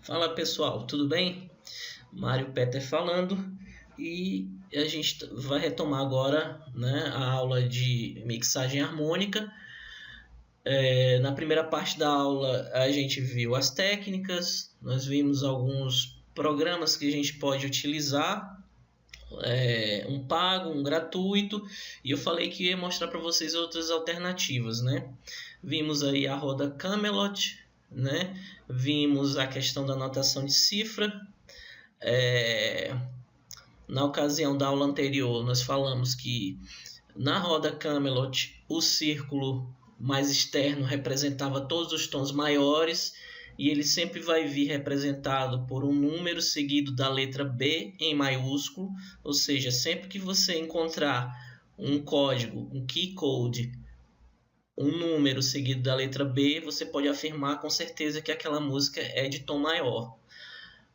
Fala pessoal, tudo bem? Mário Peter falando e a gente vai retomar agora, né, a aula de mixagem harmônica. Na primeira parte da aula a gente viu as técnicas, nós vimos alguns programas que a gente pode utilizar, um pago, um gratuito, e eu falei que ia mostrar para vocês outras alternativas, né? Vimos aí a roda Camelot, né? Vimos a questão da notação de cifra. Na ocasião da aula anterior, nós falamos que na roda Camelot o círculo mais externo representava todos os tons maiores e ele sempre vai vir representado por um número seguido da letra B em maiúsculo, ou seja, sempre que você encontrar um código, um key code, um número seguido da letra B, você pode afirmar com certeza que aquela música é de tom maior.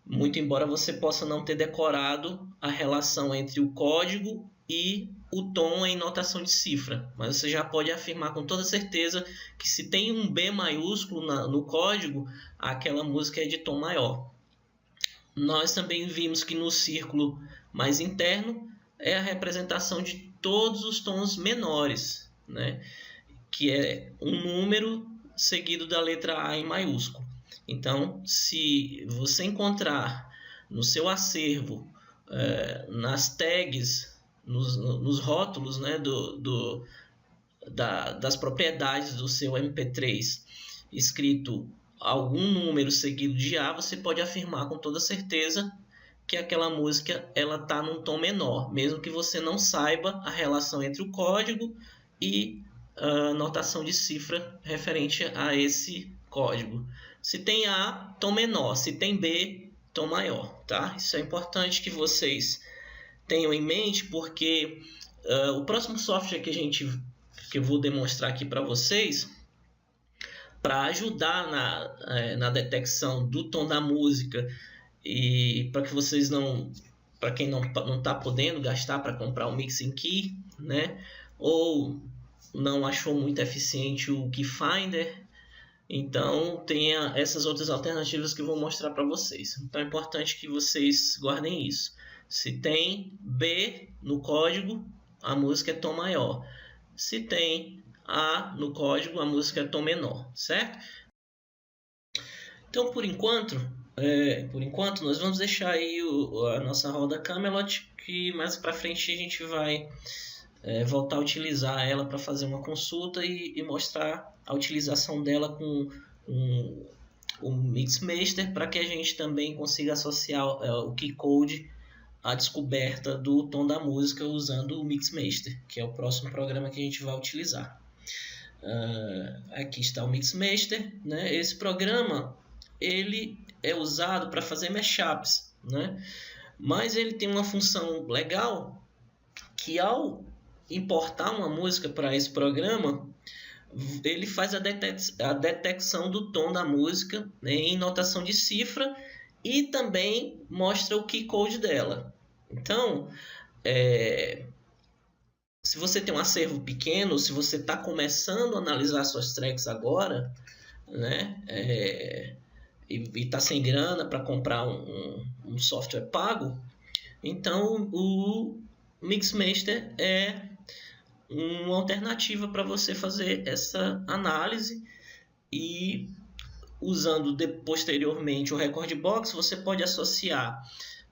Muito embora você possa não ter decorado a relação entre o código e o tom em notação de cifra, mas você já pode afirmar com toda certeza que se tem um B maiúsculo no código, aquela música é de tom maior. Nós também vimos que no círculo mais interno é a representação de todos os tons menores, né? Que é um número seguido da letra A em maiúsculo. Então, se você encontrar no seu acervo, nas tags, nos rótulos, né, das propriedades do seu MP3, escrito algum número seguido de A, você pode afirmar com toda certeza que aquela música ela está num tom menor, mesmo que você não saiba a relação entre o código e a notação de cifra referente a esse código. Se tem A, tom menor. Se tem B, tom maior. Tá? Isso é importante que vocês tenham em mente, porque o próximo software que eu vou demonstrar aqui para vocês, para ajudar na detecção do tom da música e para que vocês não, para quem não está podendo gastar para comprar o Mixing Key, né? Ou não achou muito eficiente o Keyfinder, então tem essas outras alternativas que eu vou mostrar para vocês. Então é importante que vocês guardem isso. Se tem B no código, a música é tom maior. Se tem A no código, a música é tom menor, certo? Então por enquanto nós vamos deixar aí a nossa roda Camelot, que mais para frente a gente vai voltar a utilizar ela para fazer uma consulta e mostrar a utilização dela com o Mixmaster, para que a gente também consiga associar o keycode à descoberta do tom da música usando o Mixmaster, que é o próximo programa que a gente vai utilizar. Aqui está o Mixmaster, né? Esse programa ele é usado para fazer mashups, né? Mas ele tem uma função legal que ao importar uma música para esse programa, ele faz a detecção do tom da música, né, em notação de cifra e também mostra o key code dela. Então, se você tem um acervo pequeno, se você está começando a analisar suas tracks agora, né, e está sem grana para comprar um software pago, então o Mixmaster é uma alternativa para você fazer essa análise, e usando posteriormente o Recordbox, você pode associar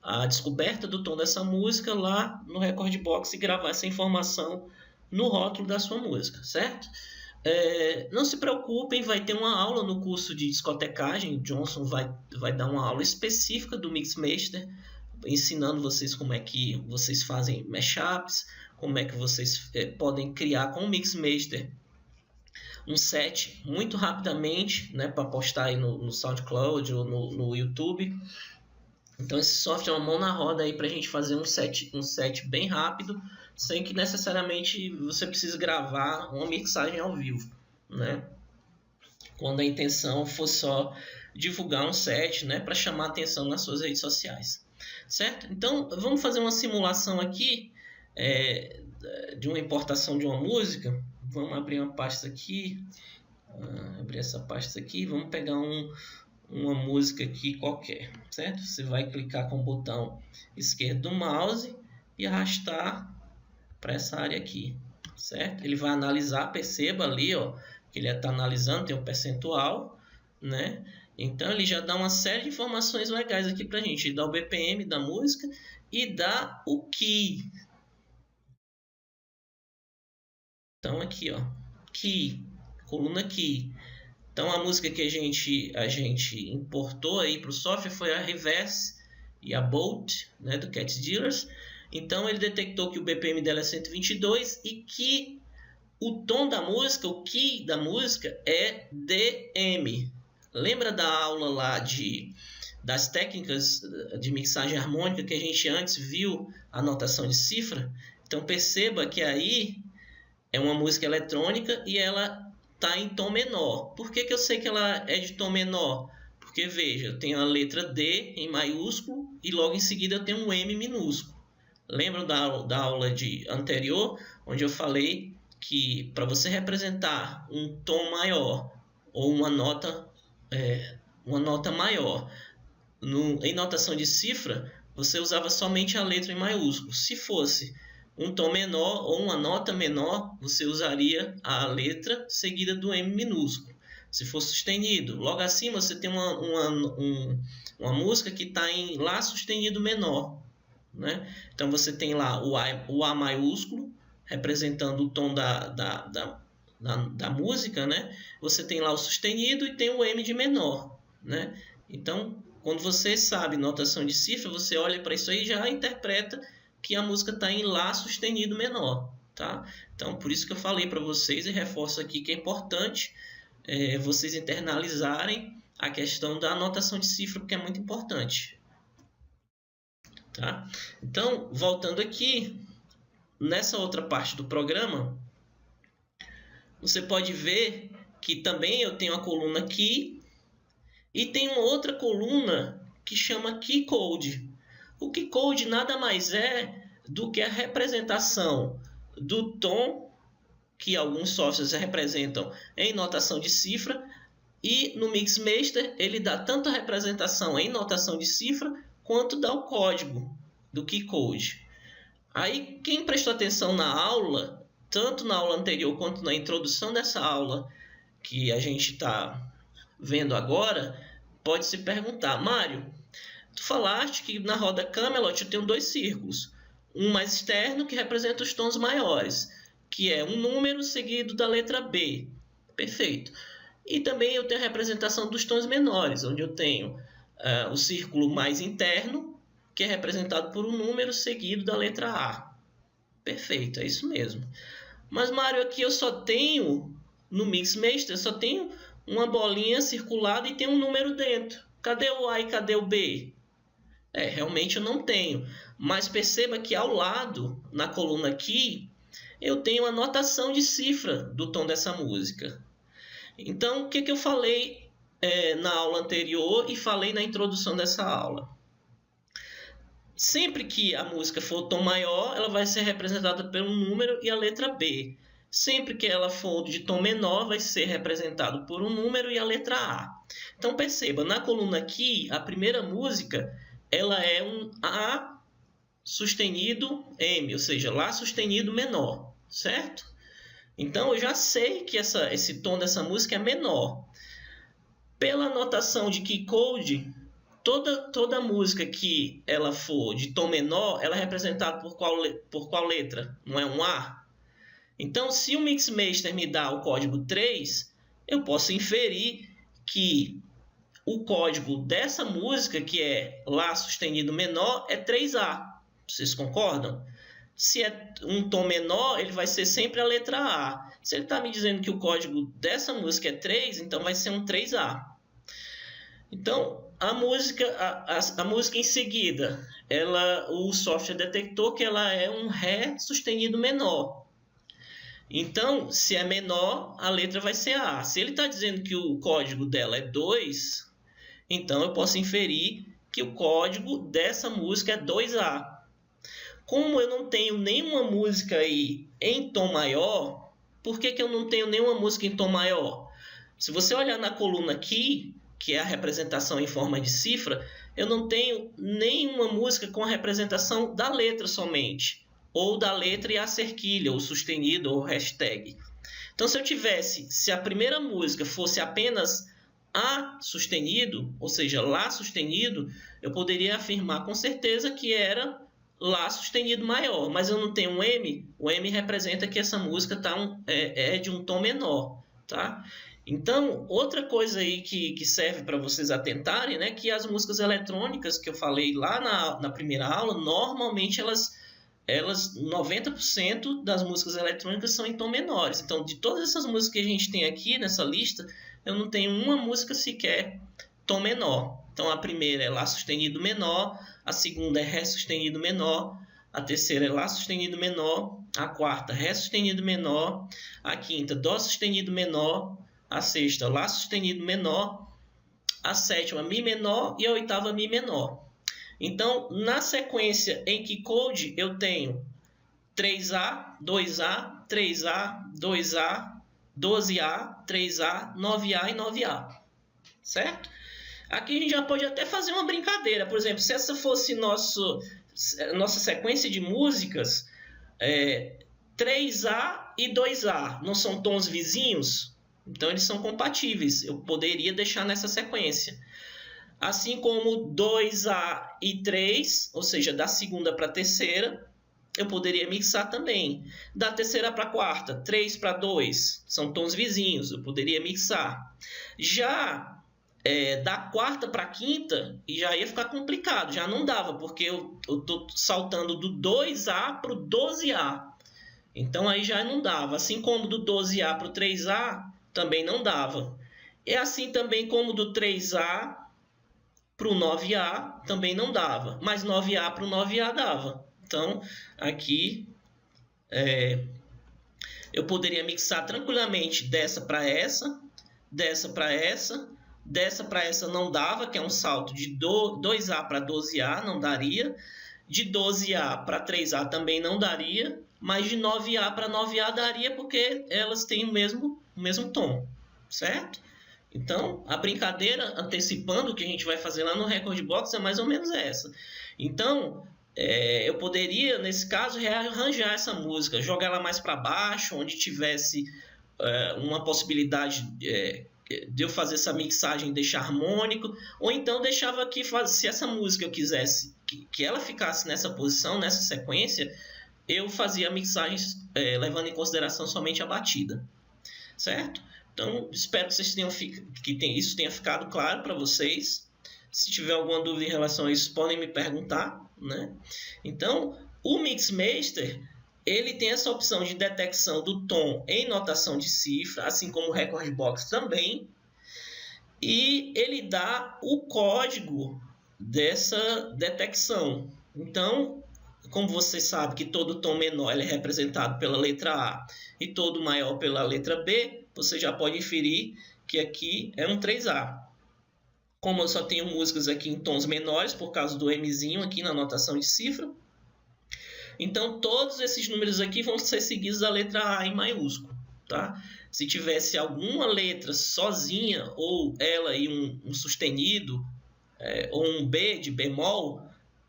a descoberta do tom dessa música lá no Recordbox e gravar essa informação no rótulo da sua música, certo? Não se preocupem, vai ter uma aula no curso de discotecagem. O Johnson vai dar uma aula específica do Mixmaster, ensinando vocês como é que vocês fazem mashups, como é que vocês podem criar com o Mixmaster um set muito rapidamente, né, para postar aí no SoundCloud ou no YouTube. Então esse software é uma mão na roda aí para a gente fazer um set bem rápido, sem que necessariamente você precise gravar uma mixagem ao vivo, né? Quando a intenção for só divulgar um set, né, para chamar atenção nas suas redes sociais, certo? Então vamos fazer uma simulação aqui de uma importação de uma música. Vamos abrir uma pasta aqui, abrir essa pasta aqui, vamos pegar uma música aqui qualquer, certo? Você vai clicar com o botão esquerdo do mouse e arrastar para essa área aqui, certo? Ele vai analisar, perceba ali, ó, que ele está analisando, tem um percentual, né? Então ele já dá uma série de informações legais aqui para a gente. Ele dá o BPM da música e dá o key. Então aqui, ó, key, coluna key. Então a música que a gente importou aí para o software foi a Reverse e a Bolt, né, do Cat Dealers. Então ele detectou que o BPM dela é 122 e que o tom da música, o key da música é DM. Lembra da aula lá das técnicas de mixagem harmônica que a gente antes viu a notação de cifra? Então perceba que aí é uma música eletrônica e ela está em tom menor. Por que eu sei que ela é de tom menor? Porque veja, eu tenho a letra D em maiúsculo e logo em seguida eu tenho um M minúsculo. Lembram da aula anterior, onde eu falei que para você representar um tom maior ou uma nota maior em notação de cifra, você usava somente a letra em maiúsculo. Se fosse um tom menor ou uma nota menor, você usaria a letra seguida do M minúsculo. Se for sustenido, logo acima você tem uma música que está em Lá sustenido menor, né? Então você tem lá o A maiúsculo, representando o tom da música, né? Você tem lá o sustenido e tem o M de menor, né? Então, quando você sabe notação de cifra, você olha para isso aí e já interpreta que a música está em Lá sustenido menor, tá? Então, por isso que eu falei para vocês e reforço aqui que é importante vocês internalizarem a questão da notação de cifra, porque é muito importante, tá? Então, voltando aqui, nessa outra parte do programa, você pode ver que também eu tenho a coluna Key e tem uma outra coluna que chama Key Code. O Key Code nada mais é do que a representação do tom que alguns softwares representam em notação de cifra, e no Mixmaster ele dá tanto a representação em notação de cifra quanto dá o código do Key Code. Aí quem prestou atenção na aula, tanto na aula anterior quanto na introdução dessa aula que a gente está vendo agora, pode se perguntar: Mário, tu falaste que na roda Camelot eu tenho dois círculos, um mais externo que representa os tons maiores, que é um número seguido da letra B. Perfeito. E também eu tenho a representação dos tons menores, onde eu tenho o círculo mais interno, que é representado por um número seguido da letra A. Perfeito, é isso mesmo. Mas, Mário, aqui eu só tenho, no Mixmaster, eu só tenho uma bolinha circulada e tem um número dentro. Cadê o A e cadê o B? Realmente eu não tenho. Mas perceba que ao lado, na coluna aqui, eu tenho a notação de cifra do tom dessa música. Então, o que eu falei na aula anterior e falei na introdução dessa aula? Sempre que a música for tom maior, ela vai ser representada por um número e a letra B. Sempre que ela for de tom menor, vai ser representado por um número e a letra A. Então perceba, na coluna aqui, a primeira música, ela é um A sustenido M, ou seja, Lá sustenido menor, certo? Então eu já sei que esse tom dessa música é menor. Pela notação de Key Code, toda música que ela for de tom menor, ela é representada por qual letra? Não é um A? Então, se o Mixmaster me dá o código 3, eu posso inferir que o código dessa música, que é Lá sustenido menor, é 3A. Vocês concordam? Se é um tom menor, ele vai ser sempre a letra A. Se ele está me dizendo que o código dessa música é 3, então vai ser um 3A. Então, a música em seguida, o software detectou que ela é um Ré sustenido menor. Então, se é menor, a letra vai ser A. Se ele está dizendo que o código dela é 2, então eu posso inferir que o código dessa música é 2A. Como eu não tenho nenhuma música aí em tom maior, por que eu não tenho nenhuma música em tom maior? Se você olhar na coluna aqui, que é a representação em forma de cifra, eu não tenho nenhuma música com a representação da letra somente, ou da letra e a cerquilha, ou sustenido, ou hashtag. Então, se a primeira música fosse apenas A sustenido, ou seja, Lá sustenido, eu poderia afirmar com certeza que era Lá sustenido maior, mas eu não tenho um M, o M representa que essa música é de um tom menor, tá? Então, outra coisa aí que serve para vocês atentarem, né, que as músicas eletrônicas que eu falei lá na primeira aula, normalmente elas 90% das músicas eletrônicas são em tom menores. Então, de todas essas músicas que a gente tem aqui nessa lista, eu não tenho uma música sequer tom menor. Então, a primeira é Lá sustenido menor, a segunda é Ré sustenido menor, a terceira é Lá sustenido menor, a quarta Ré sustenido menor, a quinta Dó sustenido menor, a sexta Lá sustenido menor, a sétima Mi menor e a oitava Mi menor. Então, na sequência em que code, eu tenho 3A, 2A, 3A, 2A, 12A, 3A, 9A e 9A. Certo? Aqui a gente já pode até fazer uma brincadeira. Por exemplo, se essa fosse nossa sequência de músicas, 3A e 2A não são tons vizinhos? Então, eles são compatíveis. Eu poderia deixar nessa sequência. Assim como 2A e 3, ou seja, da segunda para a terceira, eu poderia mixar também. Da terceira para a quarta, 3 para 2, são tons vizinhos, eu poderia mixar. Já da quarta para a quinta, já ia ficar complicado, já não dava, porque eu estou saltando do 2A para o 12A. Então aí já não dava. Assim como do 12A para o 3A, também não dava. E assim também como do 3A para o 9A também não dava, mas 9A para o 9A dava. Então, aqui eu poderia mixar tranquilamente dessa para essa, dessa para essa, dessa para essa não dava, que é um salto de 2A para 12A, não daria, de 12A para 3A também não daria, mas de 9A para 9A daria porque elas têm o mesmo tom, certo? Então, a brincadeira, antecipando o que a gente vai fazer lá no Record Box, é mais ou menos essa. Então, eu poderia, nesse caso, rearranjar essa música, jogar ela mais para baixo, onde tivesse uma possibilidade de eu fazer essa mixagem e deixar harmônico, ou então deixava aqui, se essa música eu quisesse que ela ficasse nessa posição, nessa sequência, eu fazia a mixagem levando em consideração somente a batida, certo? Então, espero que vocês isso tenha ficado claro para vocês. Se tiver alguma dúvida em relação a isso, podem me perguntar, né? Então, o Mixmaster, ele tem essa opção de detecção do tom em notação de cifra, assim como o Record Box também, e ele dá o código dessa detecção. Então, como você sabe que todo tom menor ele é representado pela letra A e todo maior pela letra B, você já pode inferir que aqui é um 3A. Como eu só tenho músicas aqui em tons menores, por causa do Mzinho aqui na notação de cifra, então todos esses números aqui vão ser seguidos da letra A em maiúsculo, tá? Se tivesse alguma letra sozinha, ou ela e um sustenido, ou um B de bemol,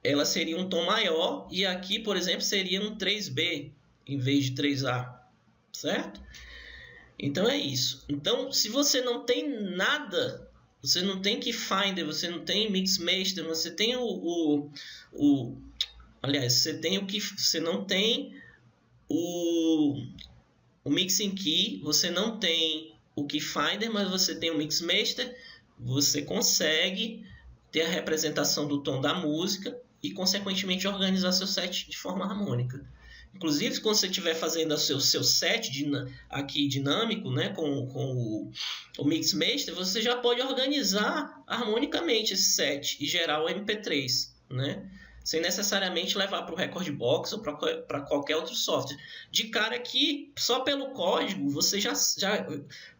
ela seria um tom maior, e aqui, por exemplo, seria um 3B em vez de 3A, certo? Então é isso. Então, se você não tem nada, você não tem Keyfinder, você não tem Mixmaster, você tem aliás, você não tem o Mixing Key, você não tem o Keyfinder, mas você tem o Mixmaster, você consegue ter a representação do tom da música e, consequentemente, organizar seu set de forma harmônica. Inclusive, quando você estiver fazendo o seu set aqui dinâmico, né, com o Mixmaster, você já pode organizar harmonicamente esse set e gerar o MP3, né, sem necessariamente levar para o Record Box ou para qualquer outro software. De cara aqui, só pelo código, você já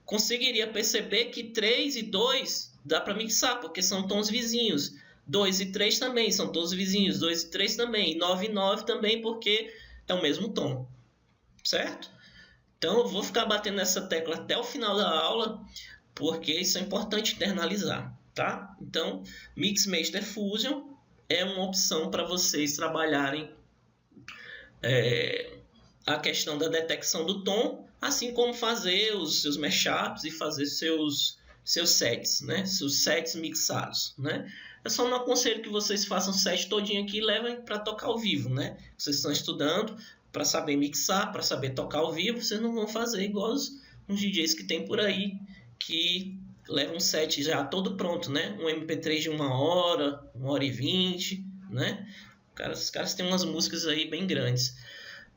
conseguiria perceber que 3 e 2 dá para mixar, porque são tons vizinhos. 2 e 3 também são tons vizinhos, 2 e 3 também, 9 e 9 também, porque é o mesmo tom, certo? Então eu vou ficar batendo nessa tecla até o final da aula. porque isso é importante internalizar, tá? Então, Mixmaster Fusion é uma opção para vocês trabalharem a questão da detecção do tom, assim como fazer os seus mashups e fazer seus sets, né? Seus sets mixados, né? Eu só não aconselho que vocês façam o set todinho aqui e levem para tocar ao vivo, né? Vocês estão estudando para saber mixar, para saber tocar ao vivo, vocês não vão fazer igual os DJs que tem por aí, que levam um set já todo pronto, né? Um MP3 de 1 hora e 20, né? Os caras têm umas músicas aí bem grandes.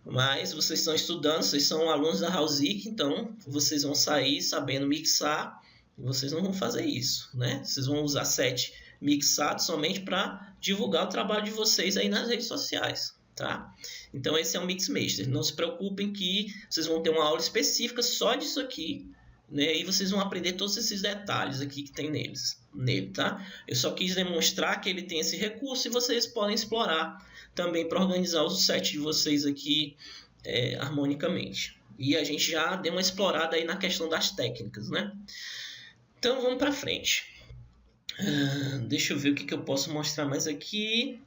Mas vocês estão estudando, vocês são alunos da Houseic, então vocês vão sair sabendo mixar. Vocês não vão fazer isso, né? Vocês vão usar set mixado somente para divulgar o trabalho de vocês aí nas redes sociais, tá? Então esse é o Mixmaster. Não se preocupem que vocês vão ter uma aula específica só disso aqui, né? E vocês vão aprender todos esses detalhes aqui que tem nele, tá? Eu só quis demonstrar que ele tem esse recurso e vocês podem explorar também para organizar os sets de vocês aqui harmonicamente. E a gente já deu uma explorada aí na questão das técnicas, né? Então vamos para frente. Deixa eu ver o que eu posso mostrar mais aqui.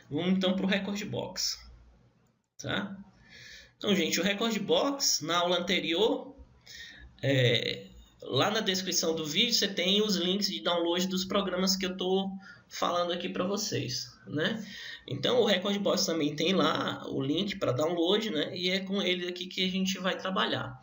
Vamos então para o Rekordbox, tá? Então, gente, o Rekordbox, na aula anterior, lá na descrição do vídeo você tem os links de download dos programas que eu estou falando aqui para vocês, né? Então o Rekordbox também tem lá o link para download, né? E é com ele aqui que a gente vai trabalhar.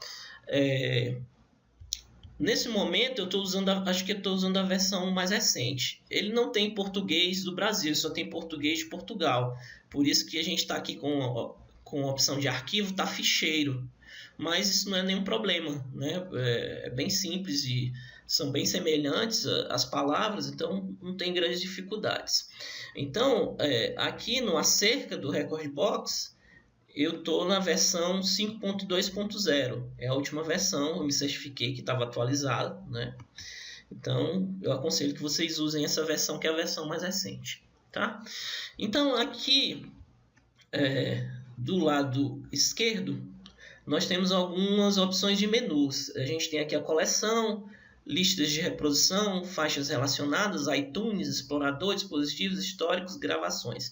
Nesse momento eu estou usando, acho que eu estou usando a versão mais recente. Ele não tem português do Brasil, só tem português de Portugal. Por isso que a gente está aqui com a opção de arquivo, tá ficheiro. Mas isso não é nenhum problema, né? É bem simples e são bem semelhantes as palavras, então não tem grandes dificuldades. Então, aqui no acerca do Rekordbox, eu estou na versão 5.2.0, é a última versão, eu me certifiquei que estava atualizada, né? Então, eu aconselho que vocês usem essa versão, que é a versão mais recente, tá? Então, aqui, do lado esquerdo, nós temos algumas opções de menus. A gente tem aqui a coleção, listas de reprodução, faixas relacionadas, iTunes, explorador, dispositivos históricos, gravações.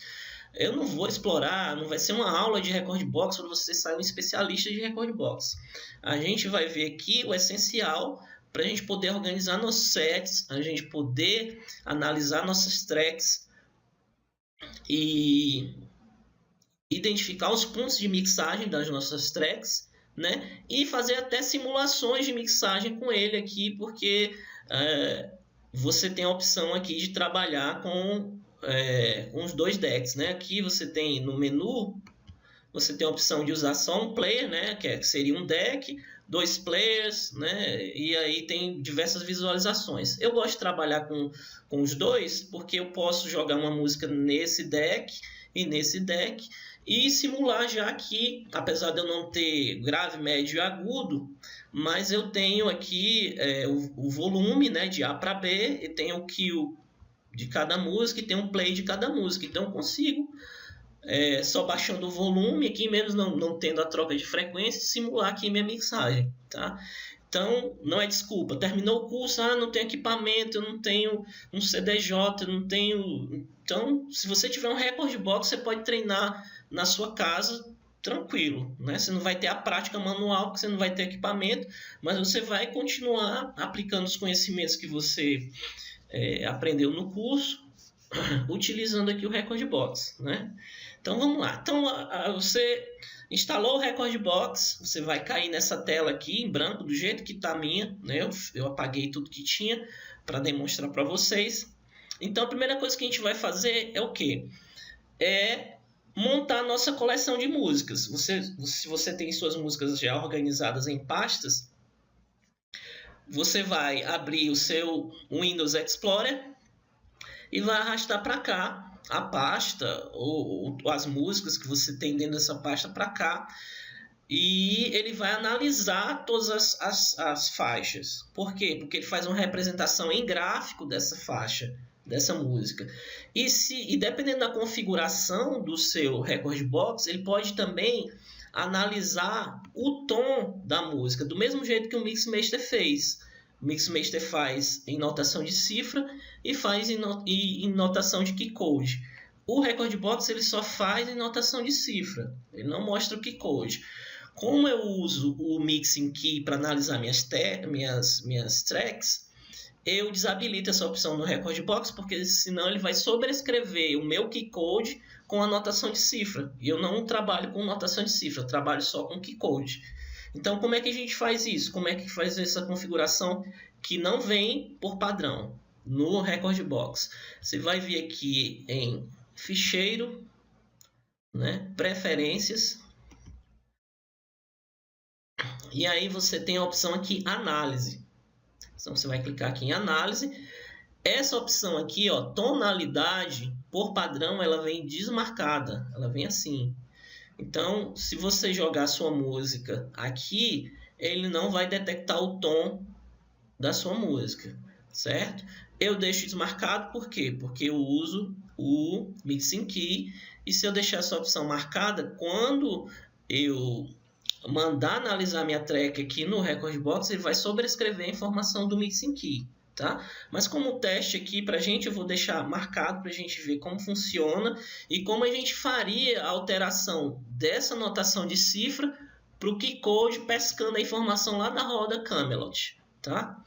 Eu não vou explorar, não vai ser uma aula de Rekordbox para você sair um especialista de Rekordbox. A gente vai ver aqui o essencial para a gente poder organizar nossos sets, a gente poder analisar nossas tracks e identificar os pontos de mixagem das nossas tracks, né? E fazer até simulações de mixagem com ele aqui, porque você tem a opção aqui de trabalhar com os dois decks, né? Aqui você tem no menu, você tem a opção de usar só um player, né? Que seria um deck, 2 players, né? E aí tem diversas visualizações. Eu gosto de trabalhar com os dois, porque eu posso jogar uma música nesse deck e nesse deck, e simular já aqui, apesar de eu não ter grave, médio e agudo, mas eu tenho aqui o volume, né, de A para B, e tenho o kill de cada música e tenho um play de cada música, então eu consigo, só baixando o volume aqui, mesmo não tendo a troca de frequência, simular aqui minha mixagem, tá? Então, não é desculpa. Terminou o curso, não tenho equipamento, eu não tenho um CDJ, eu não tenho... Então, se você tiver um Rekordbox, você pode treinar na sua casa tranquilo, né? Você não vai ter a prática manual, porque você não vai ter equipamento, mas você vai continuar aplicando os conhecimentos que você aprendeu no curso, utilizando aqui o Rekordbox, né? Então, vamos lá. Então, você instalou o Rekordbox, você vai cair nessa tela aqui em branco, do jeito que está a minha, né? Eu apaguei tudo que tinha para demonstrar para vocês. Então, a primeira coisa que a gente vai fazer é o quê? É montar a nossa coleção de músicas. Se você tem suas músicas já organizadas em pastas, você vai abrir o seu Windows Explorer e vai arrastar para cá a pasta ou as músicas que você tem dentro dessa pasta para cá, e ele vai analisar todas as faixas. Por quê? Porque ele faz uma representação em gráfico dessa faixa, dessa música. E dependendo da configuração do seu Rekordbox, ele pode também analisar o tom da música, do mesmo jeito que o Mixmaster fez. O Mixmaster faz em notação de cifra e faz em notação de keycode. O Rekordbox ele só faz em notação de cifra, ele não mostra o keycode. Como eu uso o Mixing Key para analisar minhas tracks, eu desabilito essa opção no Rekordbox, porque senão ele vai sobrescrever o meu keycode com a notação de cifra. E eu não trabalho com notação de cifra, eu trabalho só com keycode. Então, como é que a gente faz isso? Como é que faz essa configuração que não vem por padrão no Rekordbox? Você vai vir aqui em Ficheiro, né? Preferências. E aí você tem a opção aqui, Análise. Então, você vai clicar aqui em Análise. Essa opção aqui, ó, tonalidade, por padrão, ela vem desmarcada. Ela vem assim. Então, se você jogar sua música aqui, ele não vai detectar o tom da sua música, certo? Eu deixo desmarcado por quê? Porque eu uso o Mixing Key, e se eu deixar essa opção marcada, quando eu mandar analisar minha track aqui no Rekordbox, ele vai sobrescrever a informação do Mixing Key. Tá? Mas como teste aqui para a gente, eu vou deixar marcado para a gente ver como funciona e como a gente faria a alteração dessa notação de cifra para o keycode, pescando a informação lá na roda Camelot. Tá?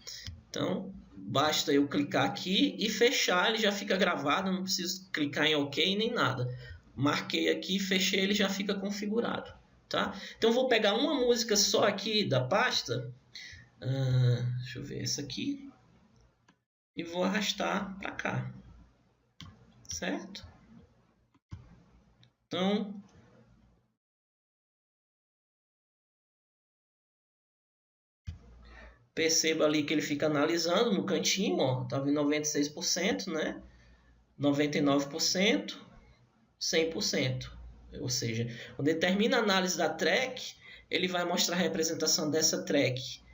Então, basta eu clicar aqui e fechar, ele já fica gravado, não preciso clicar em OK nem nada. Marquei aqui, fechei, ele já fica configurado. Tá? Então, vou pegar uma música só aqui da pasta, deixa eu ver essa aqui, e vou arrastar para cá, certo? Então, perceba ali que ele fica analisando no cantinho, ó, tá vendo 96%, né? 99%, 100%. Ou seja, quando ele termina a análise da track, ele vai mostrar a representação dessa track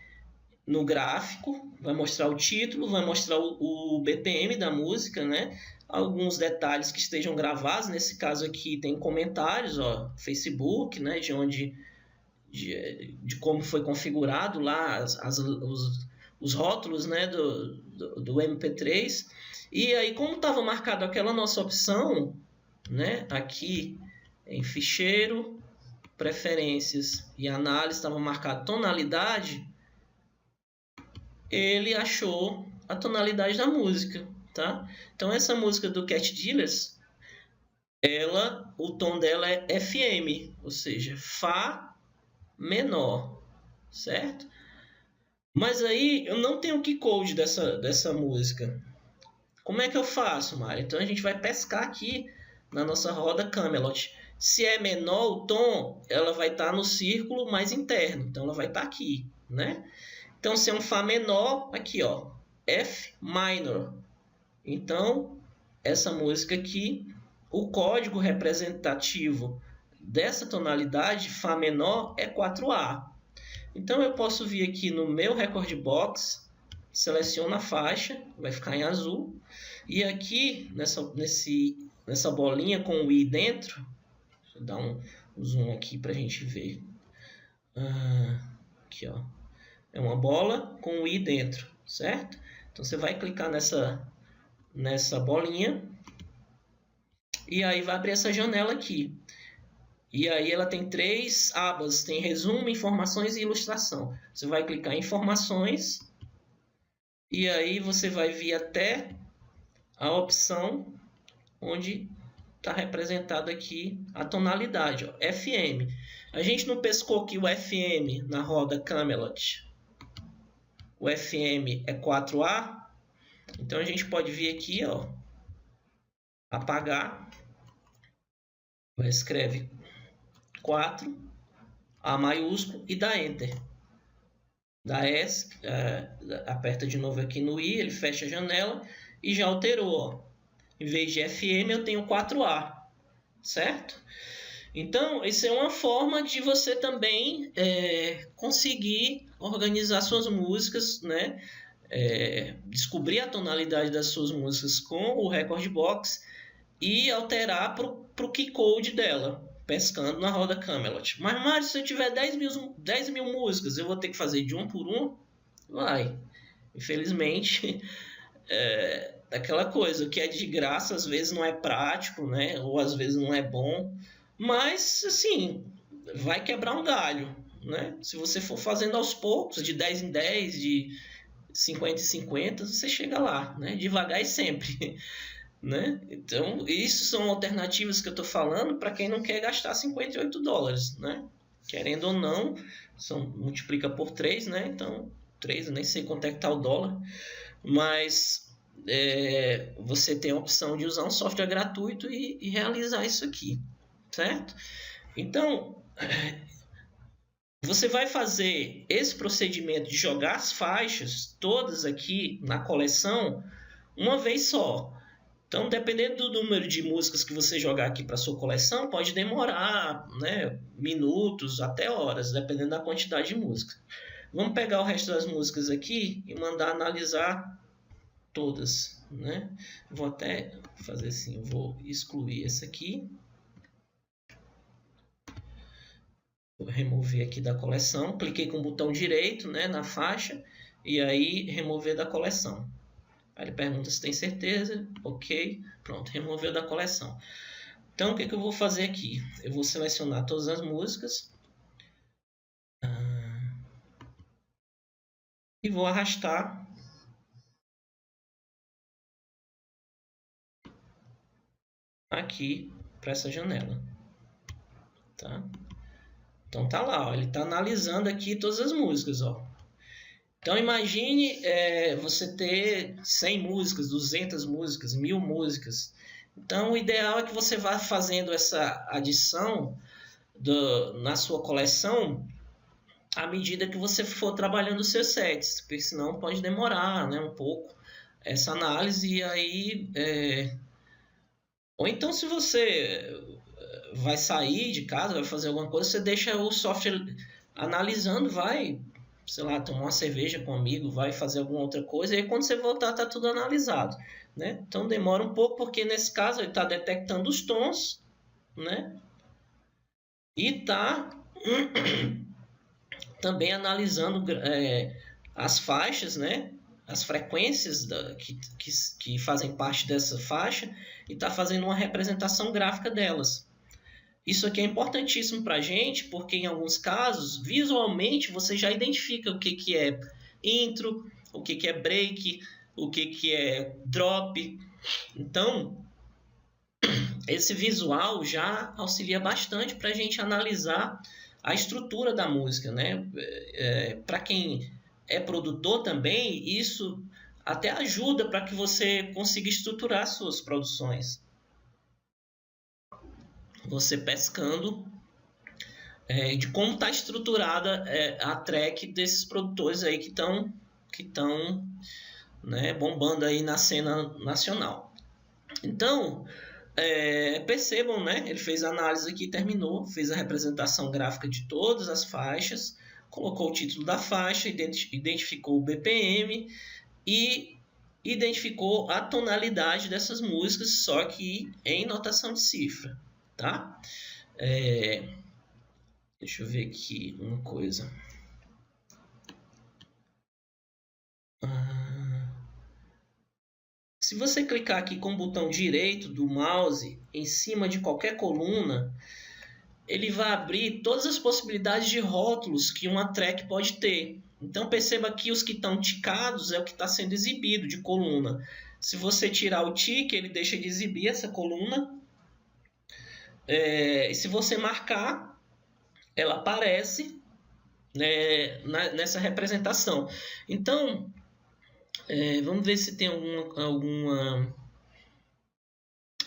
no gráfico, vai mostrar o título, vai mostrar o BPM da música, né? Alguns detalhes que estejam gravados, nesse caso aqui tem comentários, ó, Facebook, né? De como foi configurado lá os rótulos, né? do MP3. E aí, como estava marcado aquela nossa opção, né? Aqui em Ficheiro, Preferências e Análise, estava marcado tonalidade, ele achou a tonalidade da música, tá? Então essa música do Cat Dealers, o tom dela é FM, ou seja, Fá menor, certo? Mas aí eu não tenho o keycode dessa música. Como é que eu faço, Mário? Então a gente vai pescar aqui na nossa roda Camelot. Se é menor o tom, ela vai estar no círculo mais interno, então ela vai estar aqui, né? Então, se é um Fá menor, aqui, ó, F minor. Então, essa música aqui, o código representativo dessa tonalidade, Fá menor, é 4A. Então, eu posso vir aqui no meu Rekordbox, seleciono a faixa, vai ficar em azul. E aqui, nessa bolinha com o I dentro, deixa eu dar um zoom aqui para a gente ver. Aqui, ó. É uma bola com o I dentro, certo? Então você vai clicar nessa bolinha e aí vai abrir essa janela aqui. E aí ela tem 3 abas, tem resumo, informações e ilustração. Você vai clicar em informações e aí você vai vir até a opção onde está representado aqui a tonalidade, ó, FM. A gente não pescou aqui o FM na roda Camelot. O FM é 4A, então a gente pode vir aqui, ó, apagar, escreve 4, A maiúsculo e dá Enter. Dá S, aperta de novo aqui no I, ele fecha a janela e já alterou, ó. Em vez de FM eu tenho 4A, certo? Então, isso é uma forma de você também conseguir organizar suas músicas, né? Descobrir a tonalidade das suas músicas com o Rekordbox e alterar para o keycode dela, pescando na roda Camelot. Mas, Mário, se eu tiver 10 mil músicas, eu vou ter que fazer de um por um? Vai. Infelizmente, aquela coisa, o que é de graça às vezes não é prático, né? Ou às vezes não é bom, mas assim, vai quebrar um galho, né? Se você for fazendo aos poucos, de 10 em 10, de 50 em 50, você chega lá, né? Devagar e sempre, né? Então, isso são alternativas que eu estou falando para quem não quer gastar $58, né? Querendo ou não, multiplica por 3, né? Então, 3, eu nem sei quanto é que está o dólar, mas você tem a opção de usar um software gratuito e realizar isso aqui, certo? Então, você vai fazer esse procedimento de jogar as faixas todas aqui na coleção uma vez só. Então, dependendo do número de músicas que você jogar aqui para sua coleção, pode demorar, né, minutos até horas, dependendo da quantidade de músicas. Vamos pegar o resto das músicas aqui e mandar analisar todas, né? Vou até fazer assim, vou excluir essa aqui. Vou remover aqui da coleção. Cliquei com o botão direito, né, na faixa e aí remover da coleção. Aí ele pergunta se tem certeza. Ok, pronto, removeu da coleção. Então, o que eu vou fazer aqui? Eu vou selecionar todas as músicas e vou arrastar aqui para essa janela, tá? Então tá lá, ó, ele está analisando aqui todas as músicas, ó. Então imagine você ter 100 músicas, 200 músicas, 1000 músicas. Então o ideal é que você vá fazendo essa adição na sua coleção à medida que você for trabalhando os seus sets, porque senão pode demorar, né, um pouco essa análise. E aí ou então, se você vai sair de casa, vai fazer alguma coisa, você deixa o software analisando, vai, sei lá, tomar uma cerveja com um amigo, vai fazer alguma outra coisa, e aí quando você voltar tá tudo analisado, né? Então demora um pouco, porque nesse caso ele está detectando os tons, né? E está também analisando as faixas, né? As frequências que fazem parte dessa faixa, e está fazendo uma representação gráfica delas. Isso aqui é importantíssimo para a gente, porque em alguns casos, visualmente, você já identifica o que é intro, o que é break, o que é drop. Então, esse visual já auxilia bastante para a gente analisar a estrutura da música, né? Para quem é produtor também, isso até ajuda para que você consiga estruturar suas produções. Você pescando de como está estruturada a track desses produtores aí que estão né, bombando aí na cena nacional. Então, percebam, né? Ele fez a análise aqui, terminou, fez a representação gráfica de todas as faixas, colocou o título da faixa, identificou o BPM e identificou a tonalidade dessas músicas, só que em notação de cifra, tá? Deixa eu ver aqui uma coisa. Se você clicar aqui com o botão direito do mouse em cima de qualquer coluna, ele vai abrir todas as possibilidades de rótulos que uma track pode ter. Então perceba que os que estão ticados é o que está sendo exibido de coluna. Se você tirar o tique, ele deixa de exibir essa coluna. Se você marcar, ela aparece nessa representação. Então, vamos ver se tem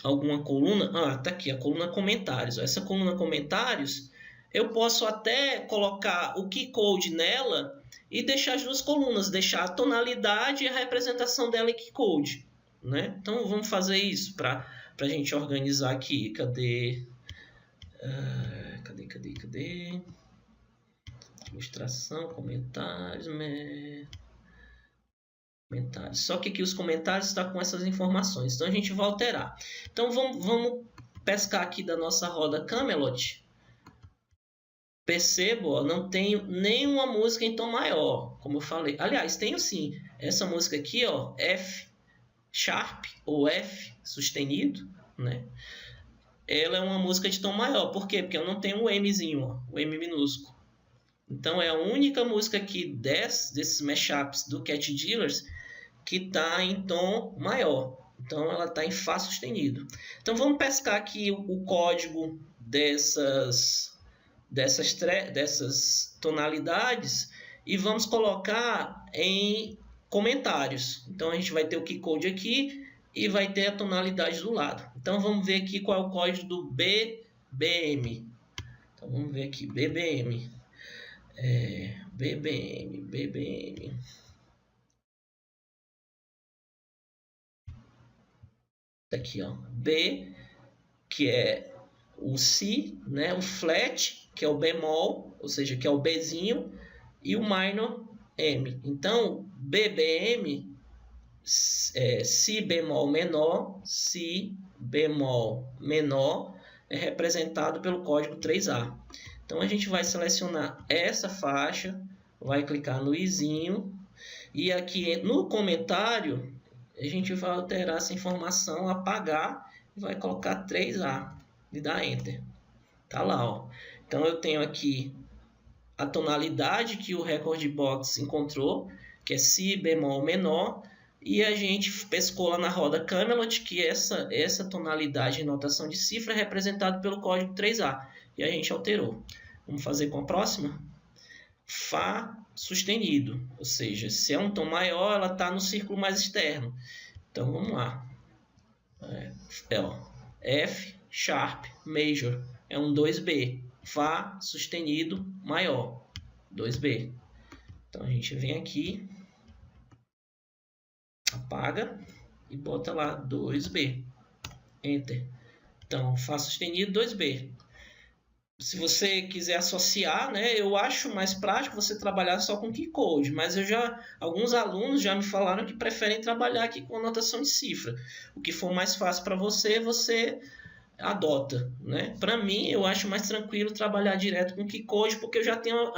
alguma coluna. Ah, tá aqui, a coluna comentários. Essa coluna comentários, eu posso até colocar o keycode nela e deixar as duas colunas, deixar a tonalidade e a representação dela em keycode, né? Então vamos fazer isso para a gente organizar aqui. Cadê? Cadê? Ilustração, comentários, comentários. Só que aqui os comentários estão com essas informações. Então a gente vai alterar. Então vamos pescar aqui da nossa roda Camelot. Percebo, ó, não tenho nenhuma música em tom maior, como eu falei. Aliás, tenho sim. essa música aqui, ó, F sharp ou F sustenido, né? Ela é uma música de tom maior. Por quê? Porque eu não tenho o Mzinho, ó, o M minúsculo. Então é a única música aqui desses mashups do Cat Dealers que está em tom maior. Então ela está em Fá sustenido. Então vamos pescar aqui o código dessas tonalidades e vamos colocar em comentários. Então a gente vai ter o keycode aqui e vai ter a tonalidade do lado. Então vamos ver aqui qual é o código do BBM. Então vamos ver aqui, BBM. BBM. Aqui, ó, B, que é o Si, né? O flat, que é o bemol, ou seja, que é o Bzinho, e o minor M. Então, BBM, Si bemol menor, Si bemol menor, é representado pelo código 3A. Então, a gente vai selecionar essa faixa, vai clicar no izinho, e aqui no comentário, a gente vai alterar essa informação, apagar, e vai colocar 3A e dar Enter. Tá lá, ó. Então eu tenho aqui a tonalidade que o Rekordbox encontrou, que é Si bemol menor, e a gente pescou lá na roda Camelot que essa tonalidade em notação de cifra é representada pelo código 3A, e a gente alterou. Vamos fazer com a próxima? Fá sustenido, ou seja, se é um tom maior, ela está no círculo mais externo. Então vamos lá. Ó, F sharp major é um 2B. Fá sustenido maior, 2B. Então a gente vem aqui, apaga e bota lá 2B. Enter. Então Fá sustenido 2B. Se você quiser associar, né, eu acho mais prático você trabalhar só com keycode, mas alguns alunos já me falaram que preferem trabalhar aqui com notação de cifra. O que for mais fácil para você, você adota, né? Para mim, eu acho mais tranquilo trabalhar direto com keycode, porque eu já tenho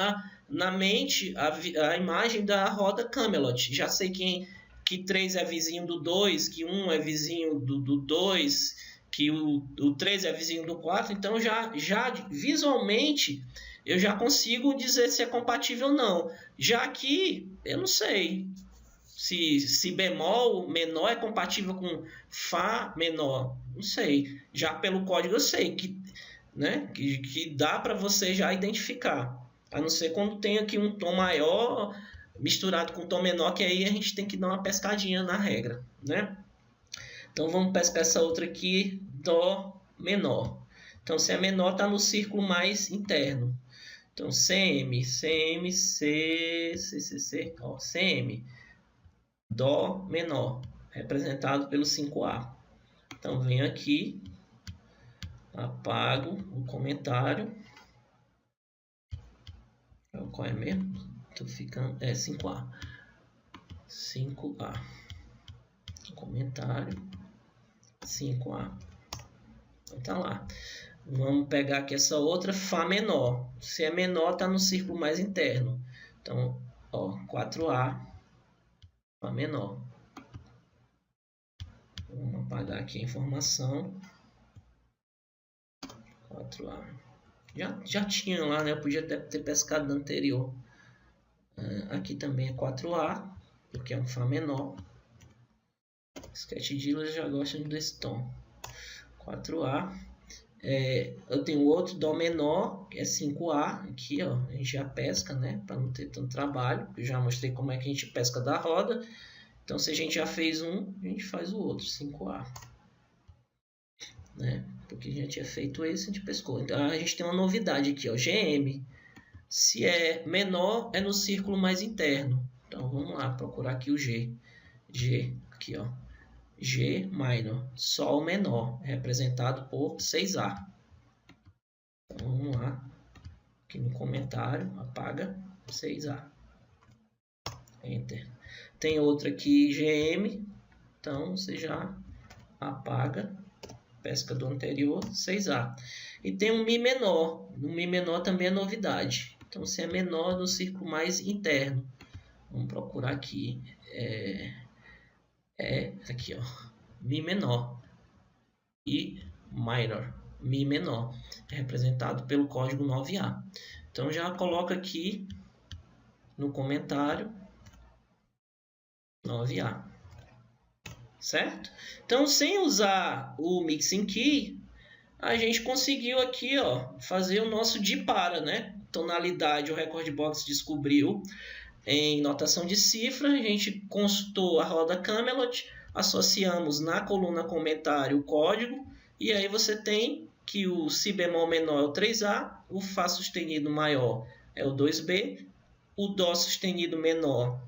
na mente a imagem da roda Camelot. Já sei que 3 é vizinho do 2, que 1 é vizinho do 2, que o 3 é vizinho do 4, então já visualmente eu já consigo dizer se é compatível ou não. Já aqui, eu não sei se bemol menor é compatível com Fá menor, não sei. Já pelo código eu sei né, que dá para você já identificar, a não ser quando tem aqui um tom maior misturado com um tom menor, que aí a gente tem que dar uma pescadinha na regra, né? Então vamos pescar essa outra aqui, Dó menor. Então se é menor, está no círculo mais interno. Então CM, CM, C, C, C, C, ó, CM, Dó menor, representado pelo 5A. Então venho aqui, apago o comentário. Qual é mesmo? Tô ficando, 5A. 5A. Comentário. 5A. Então tá lá. Vamos pegar aqui essa outra, Fá menor. Se é menor, está no círculo mais interno. Então, ó, 4A, Fá menor. Vamos apagar aqui a informação. 4A. Já tinha lá, né? Eu podia até ter pescado no anterior. Aqui também é 4A, porque é um Fá menor. Sketch Dealer já gosta desse tom. 4A. Eu tenho outro Dó menor, que é 5A. Aqui, ó, a gente já pesca, né? Para não ter tanto trabalho. Eu já mostrei como é que a gente pesca da roda. Então, se a gente já fez um, a gente faz o outro, 5A. Né? Porque a gente tinha feito esse, a gente pescou. Então, a gente tem uma novidade aqui, ó, GM. Se é menor, é no círculo mais interno. Então, vamos lá, procurar aqui o G. G, aqui, ó. G minor, Sol menor, representado por 6A. Então, vamos lá. Aqui no comentário, apaga 6A. Enter. Tem outra aqui, GM. Então, você já apaga. Pesca do anterior, 6A. E tem um Mi menor. No Mi menor também é novidade. Então, se é menor no círculo mais interno. Vamos procurar aqui. aqui, ó, Mi menor e minor, Mi menor, representado pelo código 9A. Então já coloca aqui no comentário 9A, certo? Então, sem usar o Mixing Key, a gente conseguiu aqui, ó, fazer o nosso de para, né? Tonalidade, o Rekordbox descobriu em notação de cifra, a gente consultou a roda Camelot, associamos na coluna comentário o código, e aí você tem que o Si bemol menor é o 3A, o Fá sustenido maior é o 2B, o Dó sustenido menor,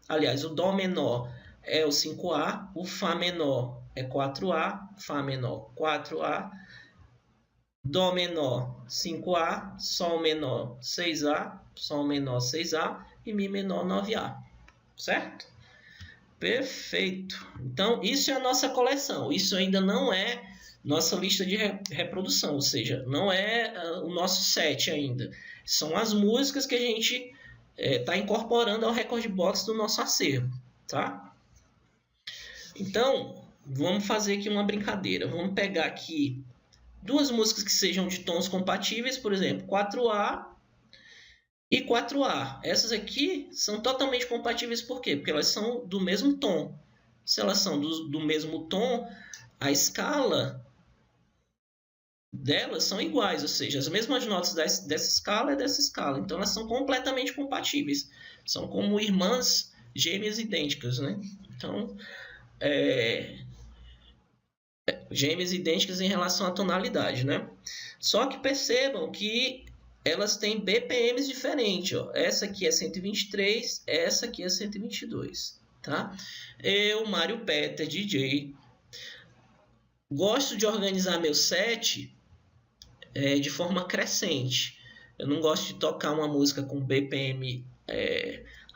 aliás, o Dó menor é o 5A, o Fá menor é 4A, Fá menor 4A, Dó menor 5A, Sol menor 6A, Sol menor 6A e Mi menor 9A, certo? Perfeito. Então, isso é a nossa coleção. Isso ainda não é nossa lista de reprodução, ou seja, não é o nosso set ainda. São as músicas que a gente está incorporando ao Rekordbox do nosso acervo, tá? Então, vamos fazer aqui uma brincadeira. Vamos pegar aqui duas músicas que sejam de tons compatíveis, por exemplo, 4A e 4A. Essas aqui são totalmente compatíveis, por quê? Porque elas são do mesmo tom. Se elas são do mesmo tom, a escala delas são iguais, ou seja, as mesmas notas dessa escala é dessa escala. Então elas são completamente compatíveis. São como irmãs gêmeas idênticas, né? Então, gêmeas idênticas em relação à tonalidade, né? Só que percebam que elas têm BPMs diferentes, ó. Essa aqui é 123, essa aqui é 122, tá? Eu, Mário Peter, DJ, gosto de organizar meu set de forma crescente. Eu não gosto de tocar uma música com BPM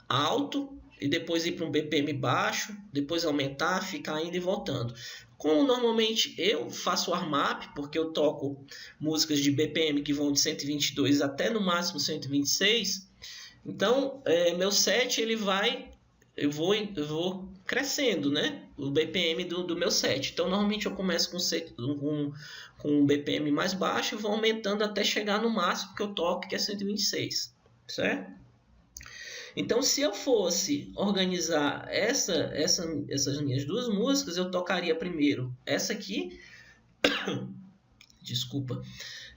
alto e depois ir para um BPM baixo, depois aumentar, ficar indo e voltando. Como normalmente eu faço warm-up, porque eu toco músicas de BPM que vão de 122 até no máximo 126, então meu set ele vai, eu vou crescendo, né? O BPM do meu set. Então normalmente eu começo com um BPM mais baixo e vou aumentando até chegar no máximo que eu toco, que é 126, certo? Então, se eu fosse organizar essas minhas duas músicas, eu tocaria primeiro essa aqui, desculpa,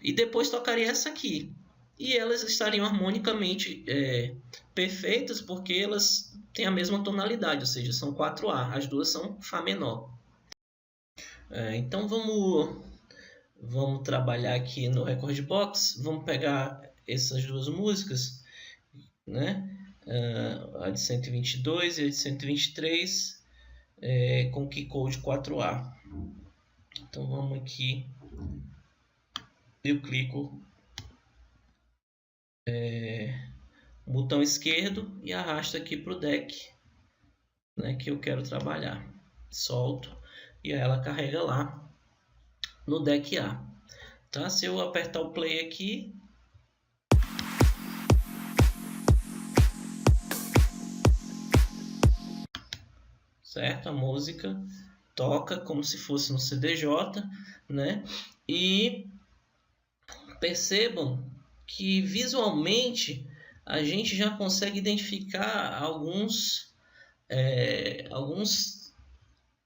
e depois tocaria essa aqui. E elas estariam harmonicamente perfeitas, porque elas têm a mesma tonalidade, ou seja, são 4A, as duas são Fá menor. Então, vamos trabalhar aqui no Rekordbox, vamos pegar essas duas músicas, né? A de 122 e a de 123 com Keycode 4A. Então vamos aqui, eu clico no botão esquerdo e arrasto aqui para o deck, né, que eu quero trabalhar. Solto e aí ela carrega lá no deck A. Tá? Se eu apertar o play aqui, certo? A música toca como se fosse no CDJ, né? E percebam que visualmente a gente já consegue identificar alguns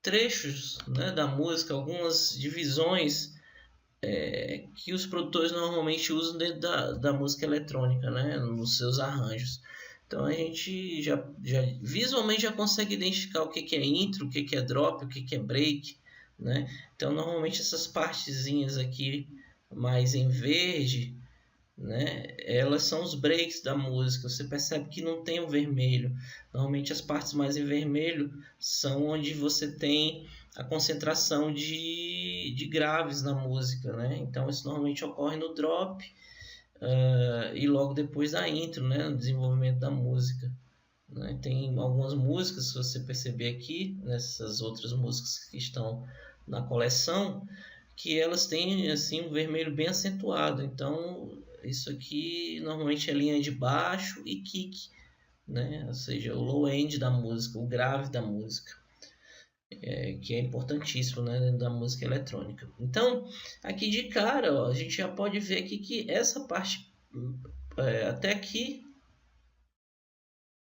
trechos, né, da música, algumas divisões que os produtores normalmente usam dentro da música eletrônica, né, nos seus arranjos. Então a gente já visualmente já consegue identificar o que é intro, o que é drop, o que é break, né? Então normalmente essas partezinhas aqui mais em verde, né, elas são os breaks da música. Você percebe que não tem o vermelho. Normalmente as partes mais em vermelho são onde você tem a concentração de graves na música, né? Então isso normalmente ocorre no drop e logo depois da intro, né, no desenvolvimento da música, né? Tem algumas músicas, se você perceber aqui, nessas outras músicas que estão na coleção, que elas têm assim um vermelho bem acentuado. Então isso aqui normalmente é linha de baixo e kick, né? Ou seja, o low end da música, o grave da música, que é importantíssimo, né, dentro da música eletrônica. Então, aqui de cara, ó, a gente já pode ver aqui que essa parte, até aqui,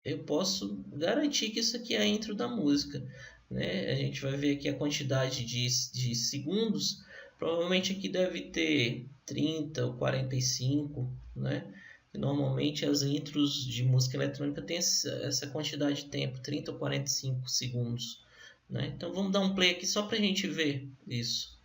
eu posso garantir que isso aqui é a intro da música, né? A gente vai ver aqui a quantidade de segundos. Provavelmente aqui deve ter 30 ou 45, né? E normalmente as intros de música eletrônica tem essa quantidade de tempo, 30 ou 45 segundos, né? Então vamos dar um play aqui só para a gente ver isso.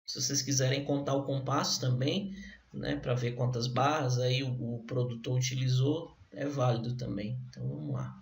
Se vocês quiserem contar o compasso também, né, para ver quantas barras aí o produtor utilizou, é válido também. Então vamos lá.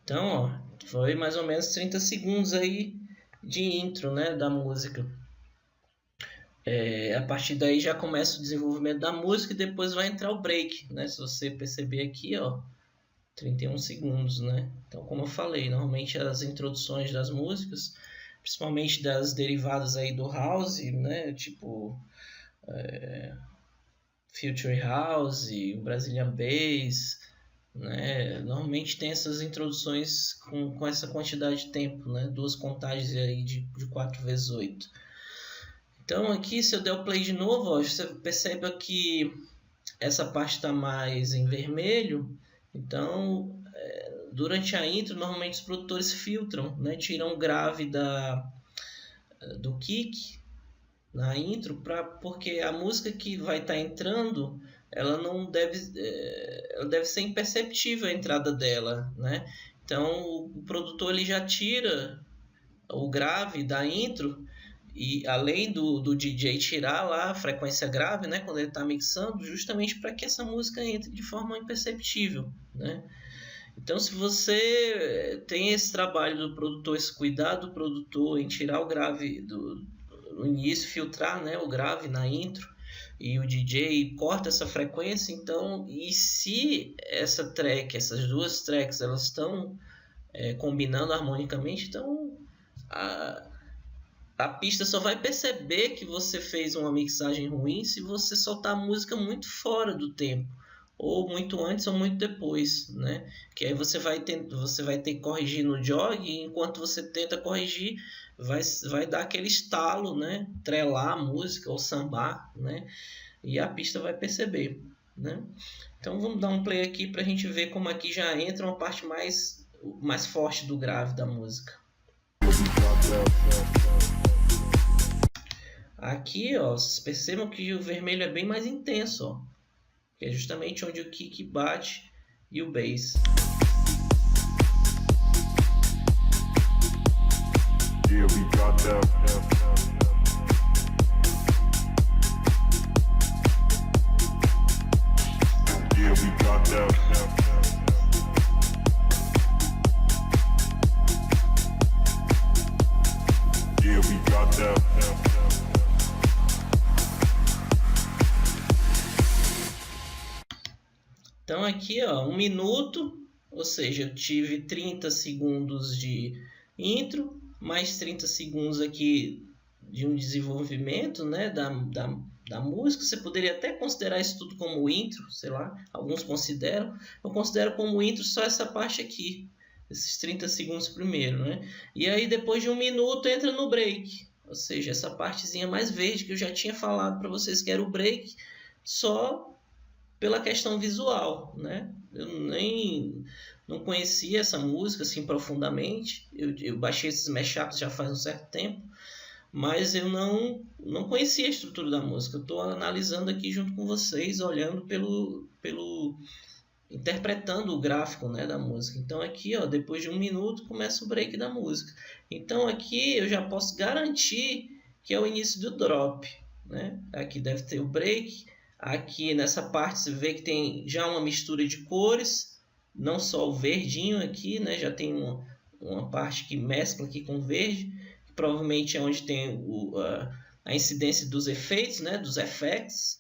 Então, ó, foi mais ou menos 30 segundos aí de intro, né, da música. A partir daí já começa o desenvolvimento da música e depois vai entrar o break, né? Se você perceber aqui, ó, 31 segundos, né? Então, como eu falei, normalmente as introduções das músicas, principalmente das derivadas aí do house, né? Tipo Future House, o Brazilian Bass, né? Normalmente tem essas introduções com essa quantidade de tempo, né? 2 contagens aí de 4 vezes 8. Então aqui, se eu der o play de novo, ó, você percebe que essa parte está mais em vermelho. Então, durante a intro, normalmente os produtores filtram, né? Tiram o grave do kick na intro, porque a música que vai estar entrando, ela não deve, ela deve ser imperceptível a entrada dela, né? Então o produtor ele já tira o grave da intro, e além do DJ tirar lá a frequência grave, né, quando ele está mixando, justamente para que essa música entre de forma imperceptível, né? Então, se você tem esse trabalho do produtor, esse cuidado do produtor em tirar o grave no início, filtrar, né, o grave na intro, e o DJ corta essa frequência, então, e se essas duas tracks, elas estão combinando harmonicamente, então a pista só vai perceber que você fez uma mixagem ruim se você soltar a música muito fora do tempo, ou muito antes ou muito depois, né? Que aí você vai ter que corrigir no jog, e enquanto você tenta corrigir, vai dar aquele estalo, né? Trelar a música ou sambar, né? E a pista vai perceber, né? Então vamos dar um play aqui para a gente ver como aqui já entra uma parte mais forte do grave da música. Aqui, ó, vocês percebam que o vermelho é bem mais intenso, ó, que é justamente onde o kick bate e o bass. Yeah, we got that. Yeah, we got that. Yeah, we got that. Então aqui, ó, 1 minuto, ou seja, eu tive 30 segundos de intro, mais 30 segundos aqui de um desenvolvimento, né, da música. Você poderia até considerar isso tudo como intro, sei lá, alguns consideram. Eu considero como intro só essa parte aqui, esses 30 segundos primeiro, né? E aí depois de 1 minuto entra no break, ou seja, essa partezinha mais verde que eu já tinha falado para vocês que era o break, só pela questão visual, né? Eu não conhecia essa música assim profundamente. Eu baixei esses mashups já faz um certo tempo, mas eu não conhecia a estrutura da música. Eu estou analisando aqui junto com vocês, olhando interpretando o gráfico, né, da música. Então aqui, ó, depois de 1 minuto começa o break da música. Então aqui eu já posso garantir que é o início do drop, né? Aqui deve ter o break. Aqui nessa parte você vê que tem já uma mistura de cores, não só o verdinho aqui, né? Já tem uma parte que mescla aqui com verde, que provavelmente é onde tem a incidência dos efeitos, né? Dos effects,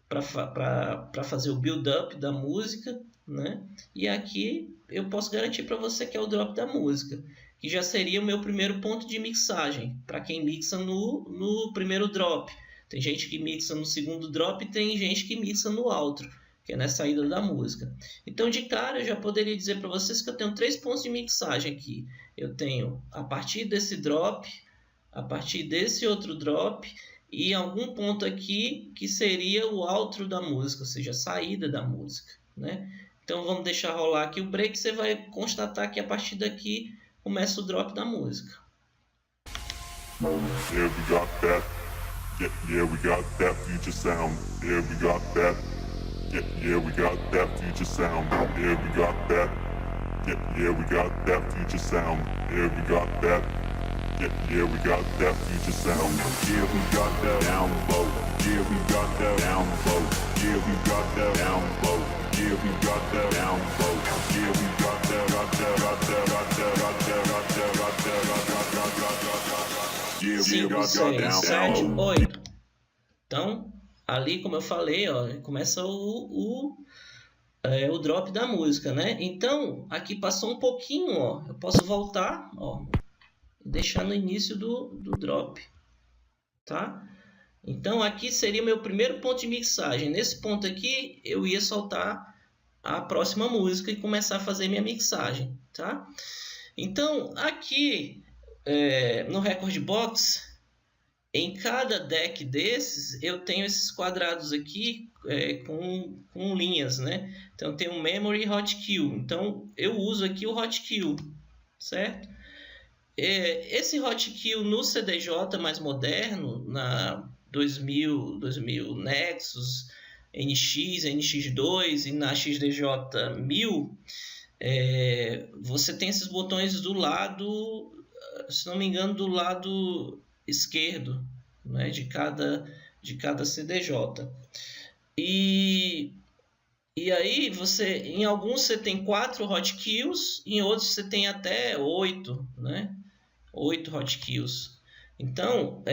para fazer o build-up da música, né? E aqui eu posso garantir para você que é o drop da música, que já seria o meu primeiro ponto de mixagem, para quem mixa no primeiro drop. Tem gente que mixa no segundo drop e tem gente que mixa no outro, que é na saída da música. Então, de cara, eu já poderia dizer para vocês que eu tenho 3 pontos de mixagem aqui. Eu tenho a partir desse drop, a partir desse outro drop e algum ponto aqui que seria o outro da música, ou seja, a saída da música, né? Então, vamos deixar rolar aqui o break. Você vai constatar que a partir daqui começa o drop da música. Yeah, we got that. Yeah, we got that future sound. Yeah, we got that. Yeah, we got that future sound. Yeah, we got that. Yeah, we got that future sound. Yeah, we got that. Yeah, we got that future sound. Yeah, we got that down low. Yeah, we got that down low. Yeah, we got that down low. Yeah, we got that down low. Yeah, we got that, got that, got that, got that, got that, got that, got that, got that. Yeah, we 5, got 6, that 7, down low. 8. Então, ali, como eu falei, ó, começa o drop da música, né? Então, aqui passou um pouquinho, ó. Eu posso voltar, ó, deixar no início do drop, tá? Então, aqui seria o meu primeiro ponto de mixagem. Nesse ponto aqui, eu ia soltar a próxima música e começar a fazer minha mixagem, tá? Então, aqui no Rekordbox, em cada deck desses, eu tenho esses quadrados aqui com linhas, né? Então, eu tenho Memory e Hotkeys. Então, eu uso aqui o Hotkeys, certo? Esse Hotkeys no CDJ mais moderno, na 2000 Nexus, NX, NX2 e na XDJ 1000, você tem esses botões do lado, se não me engano, do lado esquerdo, né, de cada CDJ. E aí, em alguns você tem 4 hotkeys, em outros você tem até 8, né? 8 hotkeys. Então,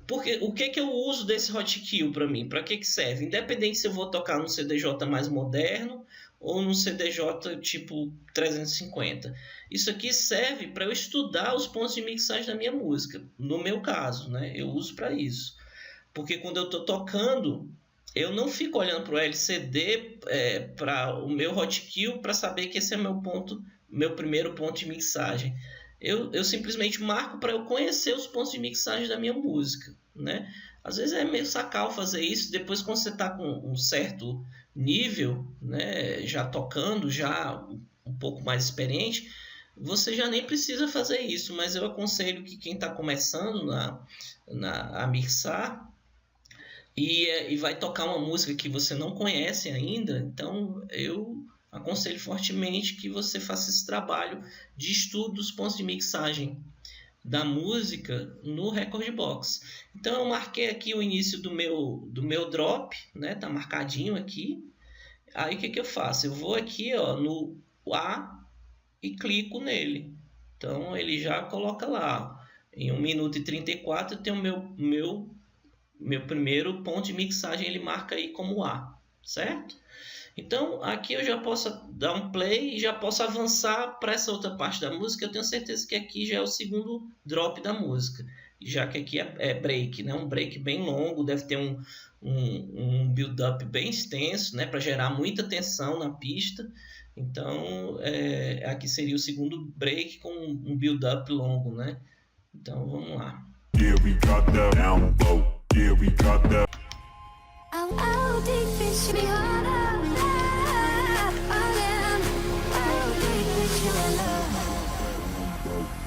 porque, o que eu uso desse hotkey para mim? Para que serve? Independente se eu vou tocar num CDJ mais moderno ou num CDJ tipo 350. Isso aqui serve para eu estudar os pontos de mixagem da minha música. No meu caso, né? Eu uso para isso. Porque quando eu estou tocando, eu não fico olhando para o LCD, para o meu hotkey, para saber que esse é meu primeiro ponto de mixagem. Eu simplesmente marco para eu conhecer os pontos de mixagem da minha música, né? Às vezes é meio sacal fazer isso. Depois, quando você está com um certo nível, né, já tocando, já um pouco mais experiente, você já nem precisa fazer isso. Mas eu aconselho que quem está começando a mixar e vai tocar uma música que você não conhece ainda, então eu aconselho fortemente que você faça esse trabalho de estudo dos pontos de mixagem da música no Rekordbox. Então eu marquei aqui o início do meu drop, né? Tá marcadinho aqui. Aí o que eu faço? Eu vou aqui, ó, no A e clico nele. Então ele já coloca lá. Em 1 minuto e 34 eu tenho meu primeiro ponto de mixagem, ele marca aí como A, certo? Então, aqui eu já posso dar um play e já posso avançar para essa outra parte da música. Eu tenho certeza que aqui já é o segundo drop da música, já que aqui é break, né? Um break bem longo, deve ter um build-up bem extenso, né? Para gerar muita tensão na pista. Então, aqui seria o segundo break com um build-up longo, né? Então, vamos lá. Yeah, we got that down low. Yeah, we got that.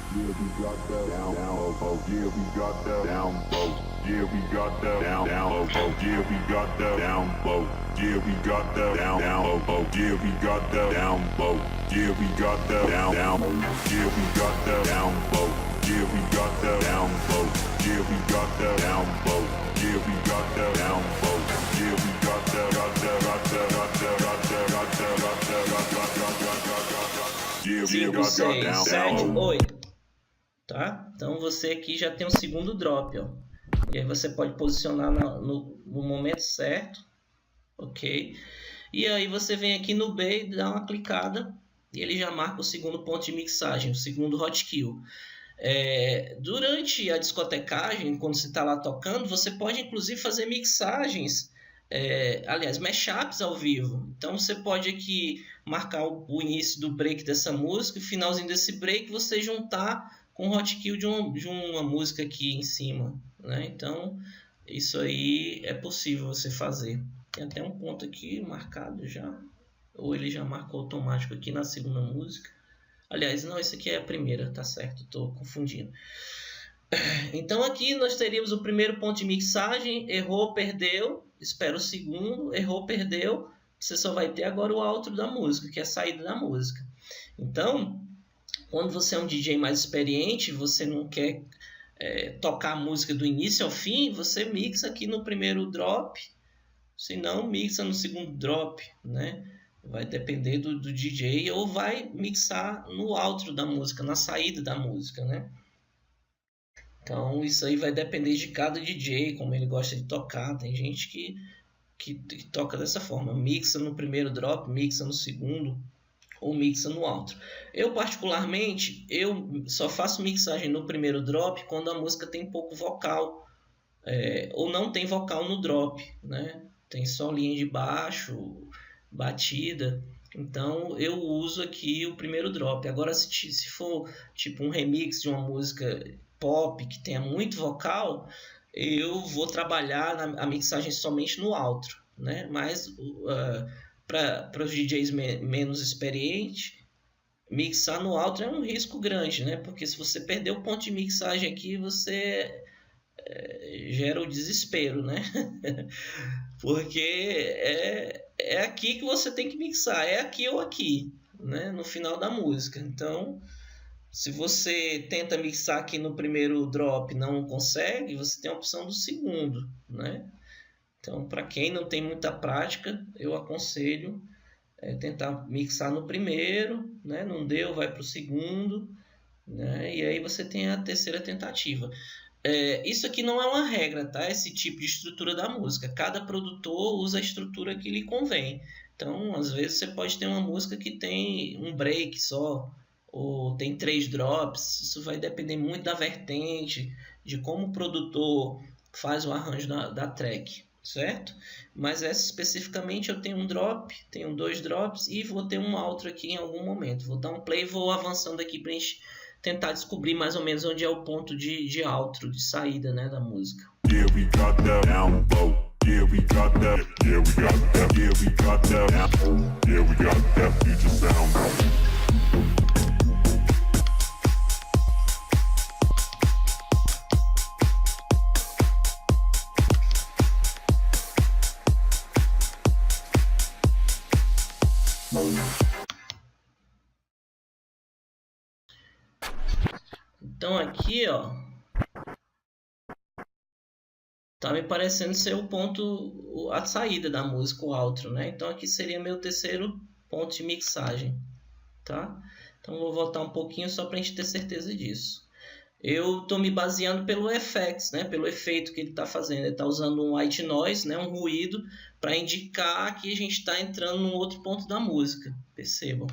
Yeah, we got that down low. Yeah, we got that down low. Yeah, we got that down low. Yeah, we got that down low. Yeah, we got that down low. Yeah, we got that down low. Yeah, we got that down low. Yeah, we got that down low. Yeah, we got that down low. Yeah, we got that down low. Yeah, we got that down low. Yeah, we got that, got that, got that, got that, got that, got that, got that, got that. Yeah, we 5, got 6, that 7, down low. 8. Tá? Então você aqui já tem o segundo drop, ó. E aí você pode posicionar no momento certo, ok? E aí você vem aqui no B e dá uma clicada e ele já marca o segundo ponto de mixagem, o segundo hotkey. Durante a discotecagem, quando você está lá tocando, você pode inclusive fazer mixagens, aliás, mashups ao vivo. Então você pode aqui marcar o início do break dessa música, o finalzinho desse break, você juntar com o hotkey de uma música aqui em cima, né? Então isso aí é possível você fazer. Tem até um ponto aqui marcado já, ou ele já marcou automático aqui na segunda música. Aliás, não, esse aqui é a primeira, tá certo, estou confundindo. Então aqui nós teríamos o primeiro ponto de mixagem, errou, perdeu, espera o segundo, errou, perdeu, você só vai ter agora o outro da música, que é a saída da música. Então, quando você é um DJ mais experiente, você não quer tocar a música do início ao fim, você mixa aqui no primeiro drop, se não, mixa no segundo drop, né? Vai depender do DJ, ou vai mixar no outro da música, na saída da música, né? Então isso aí vai depender de cada DJ, como ele gosta de tocar. Tem gente que toca dessa forma, mixa no primeiro drop, mixa no segundo, ou mixa no outro. Eu particularmente, eu só faço mixagem no primeiro drop quando a música tem pouco vocal, ou não tem vocal no drop, né? Tem só linha de baixo, batida, então eu uso aqui o primeiro drop. Agora se for tipo um remix de uma música pop que tenha muito vocal, eu vou trabalhar a mixagem somente no outro, né? Mas para os DJs menos experientes, mixar no outro é um risco grande, né? Porque se você perder o ponto de mixagem aqui, você gera o desespero, né? Porque é aqui que você tem que mixar, é aqui ou aqui, né? No final da música. Então, se você tenta mixar aqui no primeiro drop e não consegue, você tem a opção do segundo, né? Então, para quem não tem muita prática, eu aconselho tentar mixar no primeiro, né? Não deu, vai para o segundo, né? E aí você tem a terceira tentativa. Isso aqui não é uma regra, tá? Esse tipo de estrutura da música. Cada produtor usa a estrutura que lhe convém. Então, às vezes, você pode ter uma música que tem um break só, ou tem 3 drops. Isso vai depender muito da vertente, de como o produtor faz o arranjo da track, certo? Mas essa especificamente eu tenho um drop, tenho 2 drops e vou ter um outro aqui em algum momento. Vou dar um play e vou avançando aqui para a gente tentar descobrir mais ou menos onde é o ponto de outro, de saída, né, da música. Yeah, we got that down low. Yeah, we got that. Yeah, we got that. Yeah, we got that. Yeah, we got that future sound. Então aqui, ó, tá me parecendo ser o ponto, a saída da música, o outro, né? Então aqui seria meu terceiro ponto de mixagem, tá? Então vou voltar um pouquinho só para a gente ter certeza disso. Eu estou me baseando pelo effects, né? Pelo efeito que ele está fazendo. Ele está usando um white noise, né? Um ruído, para indicar que a gente está entrando num outro ponto da música. Percebam.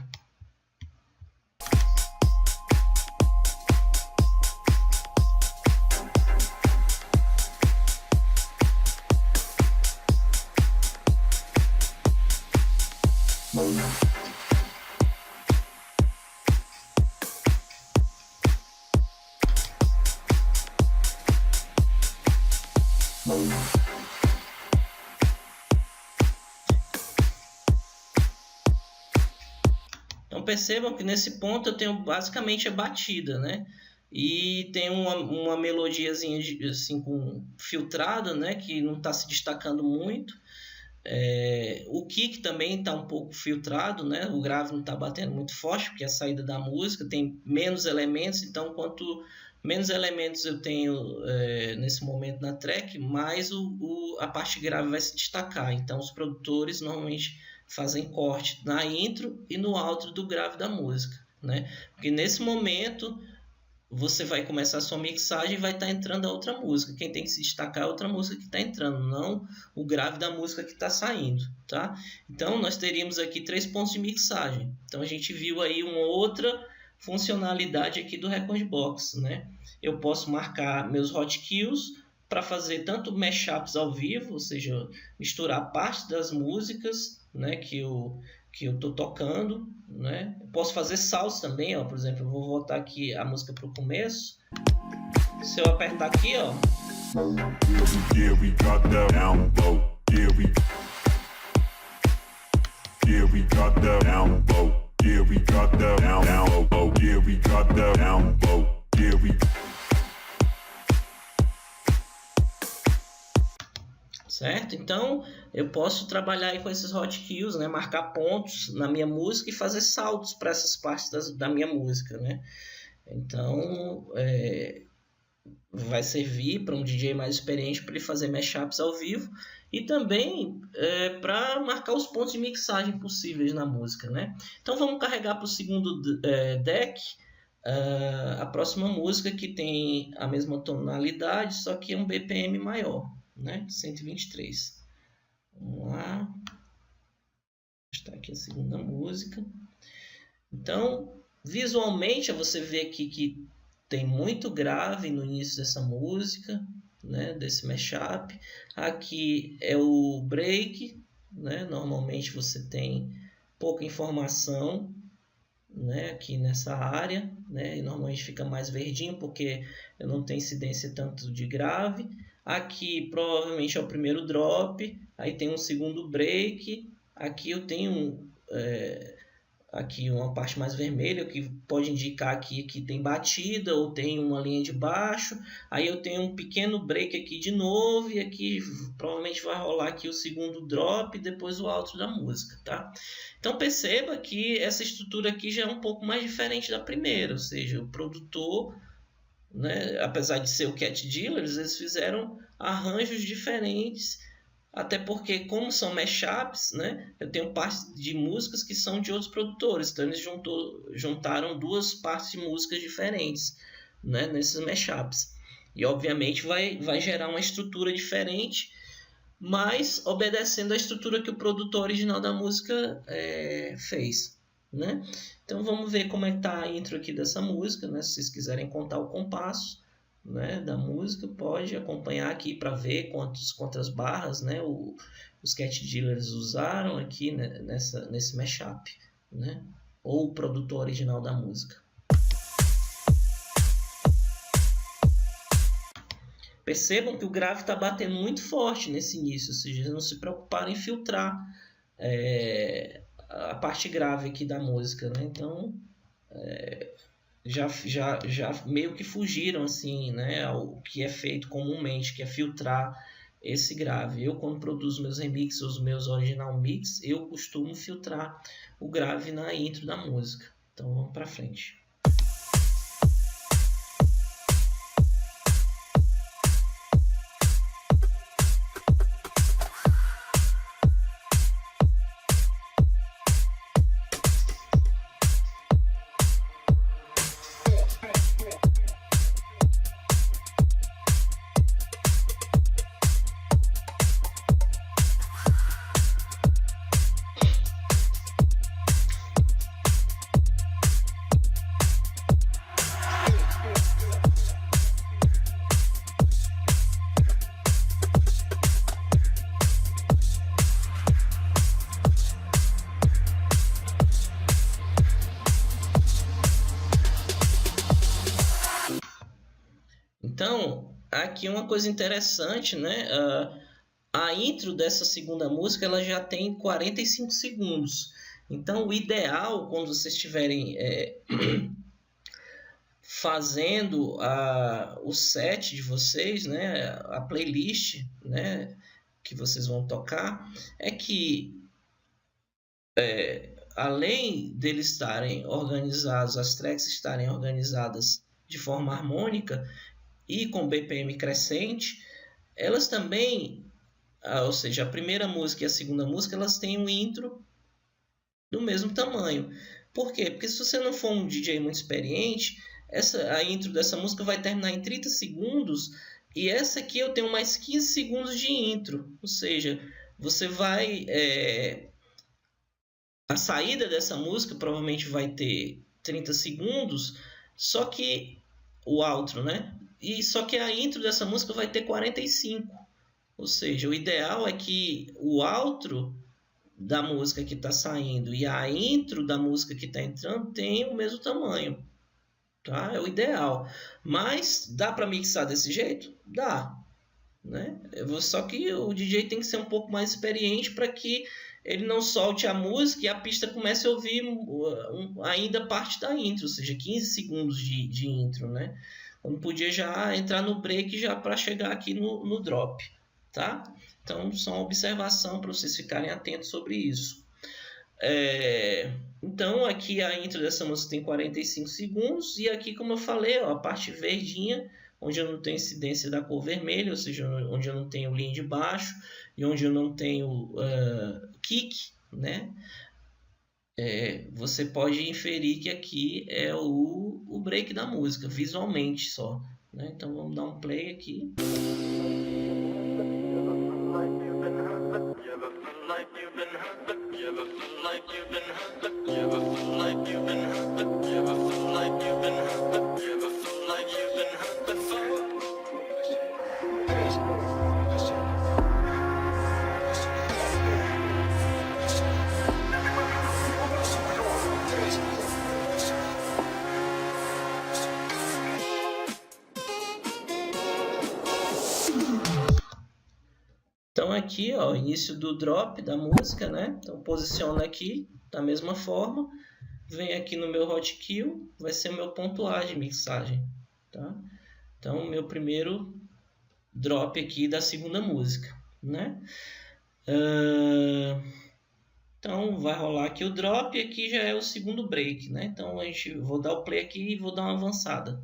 Então percebam que nesse ponto eu tenho basicamente a batida, né? E tem uma melodiazinha assim, filtrada, né? Que não está se destacando muito. O kick também está um pouco filtrado, né? O grave não está batendo muito forte, porque é a saída da música tem menos elementos, então quanto menos elementos eu tenho nesse momento na track, mais a parte grave vai se destacar. Então os produtores normalmente fazem corte na intro e no outro do grave da música, né? Porque nesse momento você vai começar a sua mixagem e vai estar entrando a outra música. Quem tem que se destacar é a outra música que está entrando, não o grave da música que está saindo, tá? Então nós teríamos aqui 3 pontos de mixagem. Então a gente viu aí uma outra funcionalidade aqui do Rekordbox, né? Eu posso marcar meus hotkeys para fazer tanto mashups ao vivo, ou seja, misturar parte das músicas, né, que eu estou tocando, né? Eu posso fazer saltos também, ó, por exemplo, eu vou voltar aqui a música para o começo. Se eu apertar aqui, ó, certo? Então eu posso trabalhar aí com esses hotkeys, né? Marcar pontos na minha música e fazer saltos para essas partes da minha música, né? Então vai servir para um DJ mais experiente para ele fazer mashups ao vivo e também para marcar os pontos de mixagem possíveis na música, né? Então vamos carregar para o segundo deck a próxima música, que tem a mesma tonalidade, só que é um BPM maior, né? 123. Vamos lá. Está aqui a segunda música. Então, visualmente, você vê aqui que tem muito grave no início dessa música, né? Desse mashup. Aqui é o break, né? Normalmente você tem pouca informação, né, aqui nessa área, né, e normalmente fica mais verdinho porque eu não tenho incidência tanto de grave. Aqui provavelmente é o primeiro drop, aí tem um segundo break, aqui eu tenho aqui uma parte mais vermelha que pode indicar aqui que tem batida ou tem uma linha de baixo. Aí eu tenho um pequeno break aqui de novo e aqui provavelmente vai rolar aqui o segundo drop e depois o outro da música, tá? Então perceba que essa estrutura aqui já é um pouco mais diferente da primeira, ou seja, o produtor, né, apesar de ser o Cat Dealers, eles fizeram arranjos diferentes. Até porque, como são mashups, né, eu tenho partes de músicas que são de outros produtores. Então, eles juntaram 2 partes de músicas diferentes, né, nesses mashups. E, obviamente, vai gerar uma estrutura diferente, mas obedecendo à estrutura que o produtor original da música fez, né? Então, vamos ver como é que está a intro aqui dessa música, né? Se vocês quiserem contar o compasso, né, da música, pode acompanhar aqui para ver quantas barras, né, os Cat Dealers usaram aqui, né, nesse mashup, né, ou o produtor original da música. Percebam que o grave está batendo muito forte nesse início, ou seja, eles não se preocuparam em filtrar a parte grave aqui da música, né? Então já meio que fugiram assim, né, ao que é feito comumente, que é filtrar esse grave. Eu, quando produzo meus remixes, os meus original mix, eu costumo filtrar o grave na intro da música. Então vamos para frente. Então, aqui uma coisa interessante, né? A intro dessa segunda música ela já tem 45 segundos. Então, o ideal, quando vocês estiverem fazendo o set de vocês, né? A playlist, né, que vocês vão tocar, é que além deles estarem organizados, as tracks estarem organizadas de forma harmônica e com BPM crescente, elas também, ou seja, a primeira música e a segunda música, elas têm um intro do mesmo tamanho. Por quê? Porque se você não for um DJ muito experiente, a intro dessa música vai terminar em 30 segundos e essa aqui eu tenho mais 15 segundos de intro. Ou seja, você vai... A saída dessa música provavelmente vai ter 30 segundos, só que o outro, né? E só que a intro dessa música vai ter 45. Ou seja, o ideal é que o outro da música que está saindo e a intro da música que está entrando tenham o mesmo tamanho. Tá? É o ideal. Mas dá para mixar desse jeito? Dá. Né? Só que o DJ tem que ser um pouco mais experiente para que ele não solte a música e a pista comece a ouvir ainda parte da intro, ou seja, 15 segundos de intro, né? Quando podia já entrar no break já para chegar aqui no drop, tá? Então, só uma observação para vocês ficarem atentos sobre isso. Então, aqui a intro dessa música tem 45 segundos e aqui, como eu falei, ó, a parte verdinha, onde eu não tenho incidência da cor vermelha, ou seja, onde eu não tenho linha de baixo e onde eu não tenho kick, né? Você pode inferir que aqui é o break da música, visualmente só, né? Então vamos dar um play aqui. Então aqui, ó, início do drop da música, né? Então posiciona aqui da mesma forma, vem aqui no meu Hotkill, vai ser meu ponto A de mixagem, tá? Então meu primeiro drop aqui da segunda música, né? Então vai rolar aqui o drop e aqui já é o segundo break, né? Então vou dar o play aqui e vou dar uma avançada.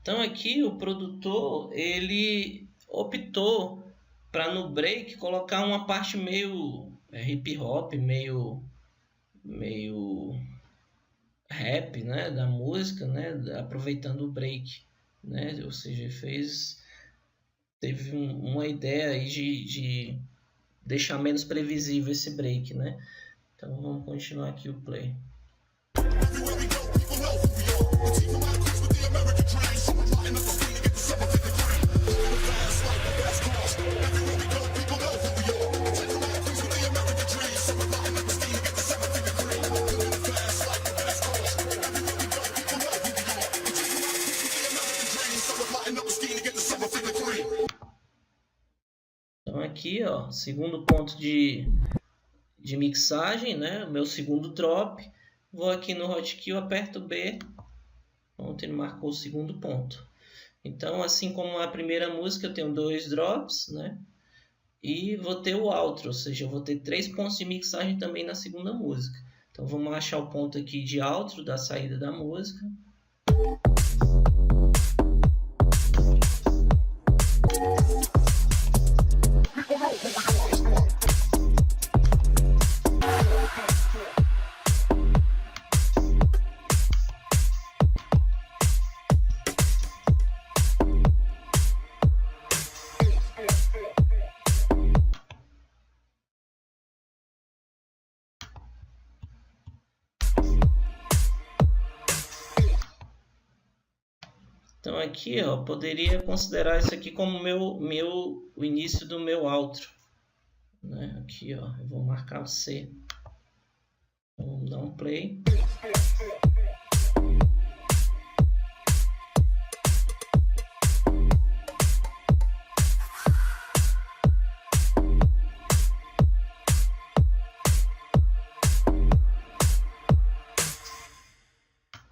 Então aqui o produtor ele optou para no break colocar uma parte meio hip hop, meio rap, né, da música, né, aproveitando o break, né, ou seja, teve uma ideia aí de deixar menos previsível esse break, né. Então vamos continuar aqui o play. Então aqui, ó, segundo ponto de mixagem, né? O meu segundo drop. Vou aqui no Hotkill, aperto B. Pronto, ele marcou o segundo ponto. Então, assim como a primeira música, eu tenho 2 drops, né? E vou ter o outro, ou seja, eu vou ter 3 pontos de mixagem também na segunda música. Então, vamos achar o ponto aqui de outro da saída da música. Então aqui, ó, poderia considerar isso aqui como o início do meu outro, né? Aqui, ó, eu vou marcar o C. Vamos dar um play.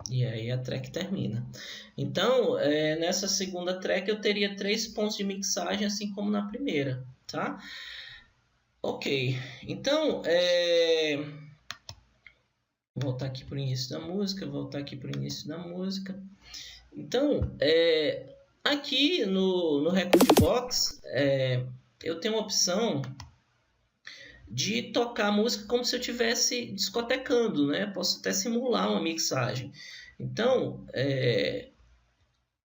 E aí a track termina. Então, nessa segunda track eu teria 3 pontos de mixagem, assim como na primeira, tá? Ok, então, voltar aqui para o início da música, Então, aqui no Recordbox, eu tenho uma opção de tocar a música como se eu estivesse discotecando, né? Posso até simular uma mixagem. Então,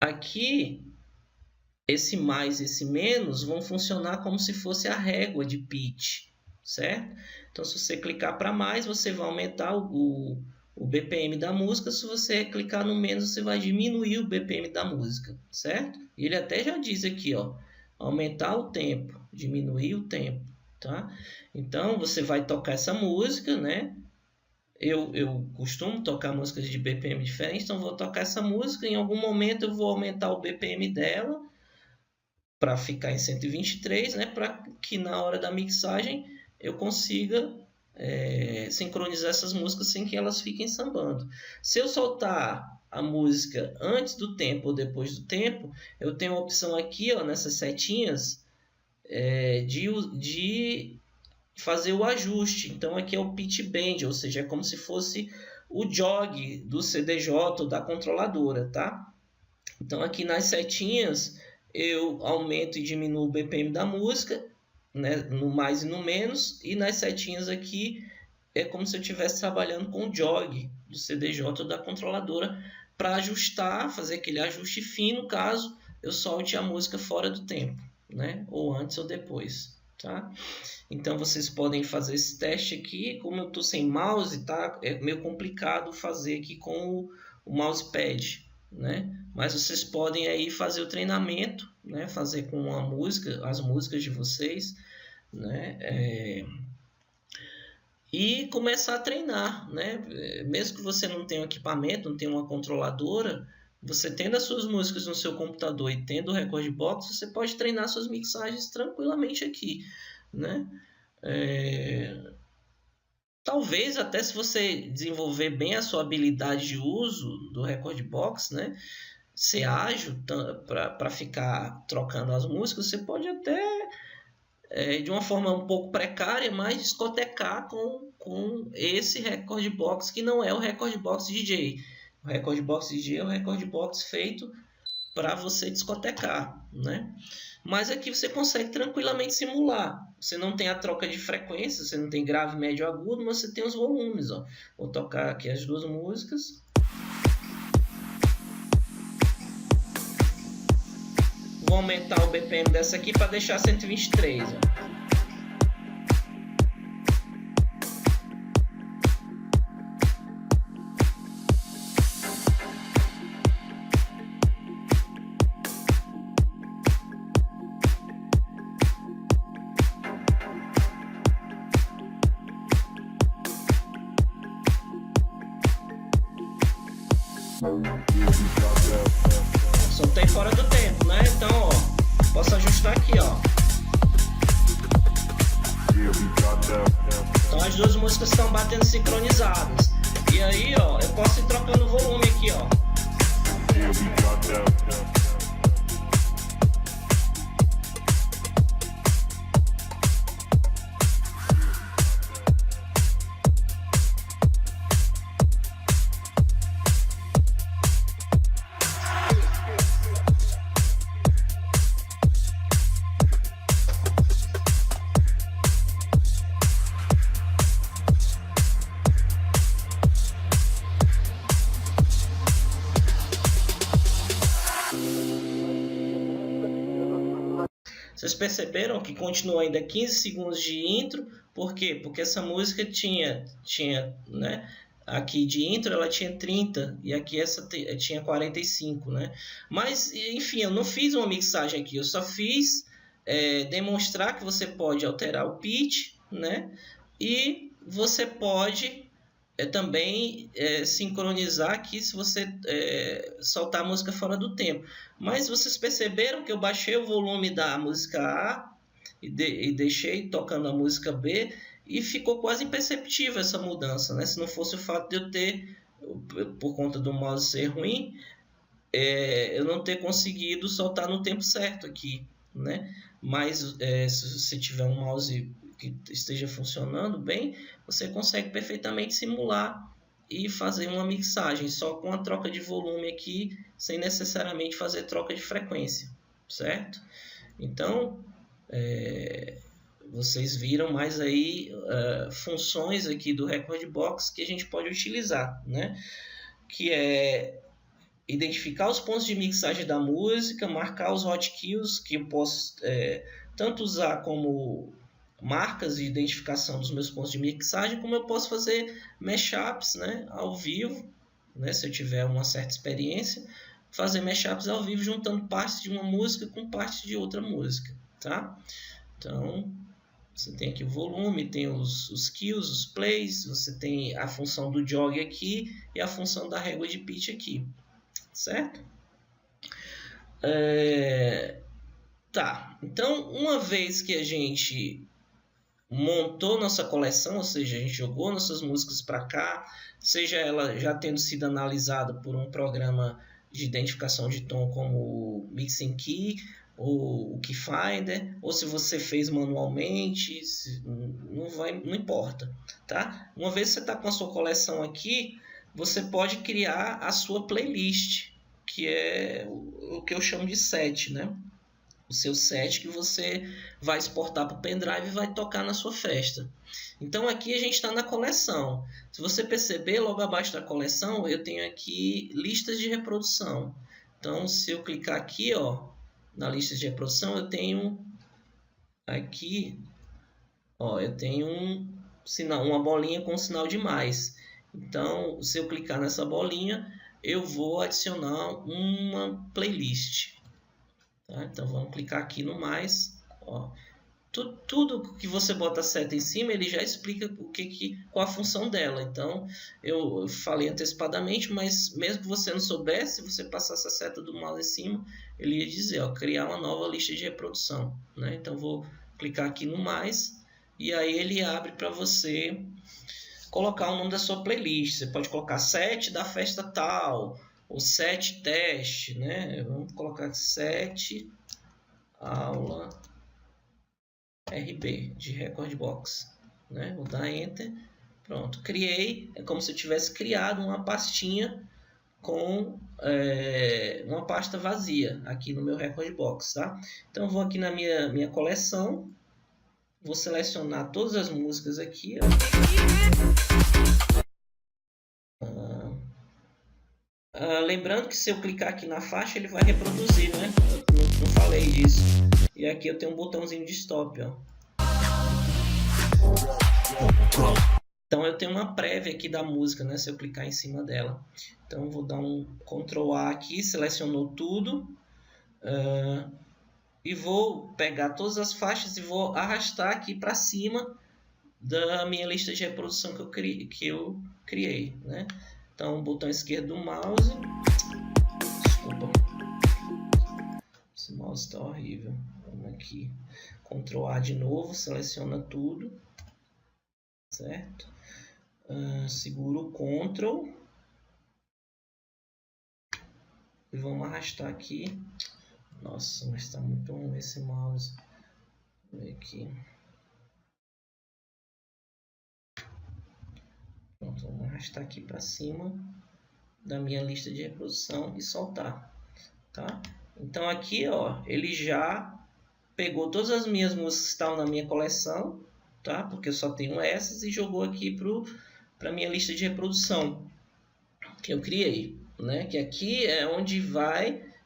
aqui, esse mais e esse menos vão funcionar como se fosse a régua de pitch, certo? Então, se você clicar para mais, você vai aumentar o BPM da música. Se você clicar no menos, você vai diminuir o BPM da música, certo? E ele até já diz aqui, ó, aumentar o tempo, diminuir o tempo, tá? Então, você vai tocar essa música, né? Eu costumo tocar músicas de BPM diferentes, então vou tocar essa música. Em algum momento eu vou aumentar o BPM dela para ficar em 123, né? Para que na hora da mixagem eu consiga sincronizar essas músicas sem que elas fiquem sambando. Se eu soltar a música antes do tempo ou depois do tempo, eu tenho a opção aqui, ó, nessas setinhas, de fazer o ajuste. Então aqui é o pitch bend, ou seja, é como se fosse o jog do CDJ ou da controladora, tá? Então aqui nas setinhas eu aumento e diminuo o BPM da música, né, no mais e no menos, e nas setinhas aqui é como se eu estivesse trabalhando com o jog do CDJ ou da controladora para ajustar, fazer aquele ajuste fino caso eu solte a música fora do tempo, né, ou antes ou depois, tá? Então vocês podem fazer esse teste aqui. Como eu estou sem mouse, tá? É meio complicado fazer aqui com o mousepad, né? Mas vocês podem aí fazer o treinamento, né? Fazer com a música, as músicas de vocês, né? E começar a treinar, né? Mesmo que você não tenha um equipamento, não tenha uma controladora, você tendo as suas músicas no seu computador e tendo o Recordbox, você pode treinar suas mixagens tranquilamente aqui, né? Talvez até se você desenvolver bem a sua habilidade de uso do Recordbox, né? Ser ágil para ficar trocando as músicas, você pode até de uma forma um pouco precária, mas discotecar com esse Recordbox, que não é o Recordbox DJ. O Recordbox DJ é o Recordbox feito para você discotecar, né? Mas aqui você consegue tranquilamente simular. Você não tem a troca de frequência, você não tem grave, médio, agudo, mas você tem os volumes, ó. Vou tocar aqui as duas músicas. Vou aumentar o BPM dessa aqui para deixar 123, ó. Soltei fora do tempo, né? Então, ó, posso ajustar aqui, ó. Então as duas músicas estão batendo sincronizadas. E aí, ó, eu posso ir trocando o volume aqui, ó. Vocês perceberam que continua ainda 15 segundos de intro? Por quê? Porque essa música tinha, né, aqui de intro ela tinha 30 e aqui essa tinha 45, né? Mas, enfim, eu não fiz uma mixagem aqui, eu só fiz demonstrar que você pode alterar o pitch, né? E você pode também sincronizar aqui se você soltar a música fora do tempo. Mas vocês perceberam que eu baixei o volume da música A e deixei tocando a música B e ficou quase imperceptível essa mudança, né? Se não fosse o fato de eu ter, por conta do mouse ser ruim, eu não ter conseguido soltar no tempo certo aqui, né? Mas se você tiver um mouse que esteja funcionando bem, você consegue perfeitamente simular e fazer uma mixagem só com a troca de volume aqui, sem necessariamente fazer troca de frequência, certo? Então, vocês viram mais aí funções aqui do Rekordbox que a gente pode utilizar, né? Que é identificar os pontos de mixagem da música, marcar os hotkeys que eu posso tanto usar como marcas de identificação dos meus pontos de mixagem, como eu posso fazer mashups, né, ao vivo, né, se eu tiver uma certa experiência, fazer mashups ao vivo juntando partes de uma música com partes de outra música, tá? Então, você tem aqui o volume, tem os kills, os plays, você tem a função do jog aqui e a função da régua de pitch aqui, certo? Tá, então uma vez que a gente montou nossa coleção, ou seja, a gente jogou nossas músicas para cá, seja ela já tendo sido analisada por um programa de identificação de tom como o Mixing Key ou o Keyfinder, ou se você fez manualmente, não importa, tá? Uma vez que você está com a sua coleção aqui, você pode criar a sua playlist, que é o que eu chamo de set, né? O seu set que você vai exportar para o pendrive e vai tocar na sua festa. Então aqui a gente está na coleção. Se você perceber, logo abaixo da coleção eu tenho aqui listas de reprodução. Então se eu clicar aqui, ó, na lista de reprodução, eu tenho aqui, ó, eu tenho uma bolinha com um sinal de mais. Então se eu clicar nessa bolinha, eu vou adicionar uma playlist. Tá? Então vamos clicar aqui no mais. Ó. Tudo que você bota a seta em cima, ele já explica qual a função dela. Então eu falei antecipadamente, mas mesmo que você não soubesse, se você passasse a seta do mouse em cima, ele ia dizer, ó, criar uma nova lista de reprodução, né? Então vou clicar aqui no mais e aí ele abre para você colocar o nome da sua playlist. Você pode colocar set da festa tal, o set teste, né? Vamos colocar set aula RB de Rekordbox, né? Vou dar enter, pronto, criei. É como se eu tivesse criado uma pastinha com uma pasta vazia aqui no meu Rekordbox, tá? Então eu vou aqui na minha coleção, vou selecionar todas as músicas aqui, lembrando que se eu clicar aqui na faixa, ele vai reproduzir, né? Eu não falei disso. E aqui eu tenho um botãozinho de stop, ó. Então eu tenho uma prévia aqui da música, né? Se eu clicar em cima dela. Então eu vou dar um Ctrl A aqui, selecionou tudo. E vou pegar todas as faixas e vou arrastar aqui para cima da minha lista de reprodução que eu criei, né? Então, botão esquerdo do mouse. Desculpa. Esse mouse está horrível. Vamos aqui. Ctrl A de novo. Seleciona tudo. Certo? Seguro o Ctrl. E vamos arrastar aqui. Nossa, mas está muito ruim esse mouse. Vou ver aqui. Pronto, vamos arrastar aqui para cima da minha lista de reprodução e soltar, tá? Então aqui, ó, ele já pegou todas as minhas músicas que estavam na minha coleção, tá? Porque eu só tenho essas e jogou aqui para minha lista de reprodução que eu criei, né? Que aqui é onde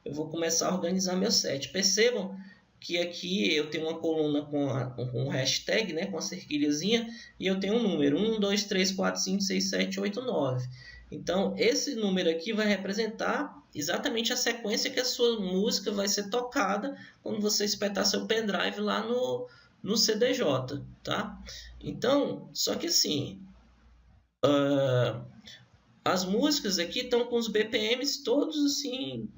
eu vou começar a organizar meu set. Percebam que aqui eu tenho uma coluna com um hashtag, né, com a cerquilhazinha, e eu tenho um número 1, 2, 3, 4, 5, 6, 7, 8, 9. Então, esse número aqui vai representar exatamente a sequência que a sua música vai ser tocada quando você espetar seu pendrive lá no CDJ, tá? Então, só que assim, as músicas aqui estão com os BPMs todos assim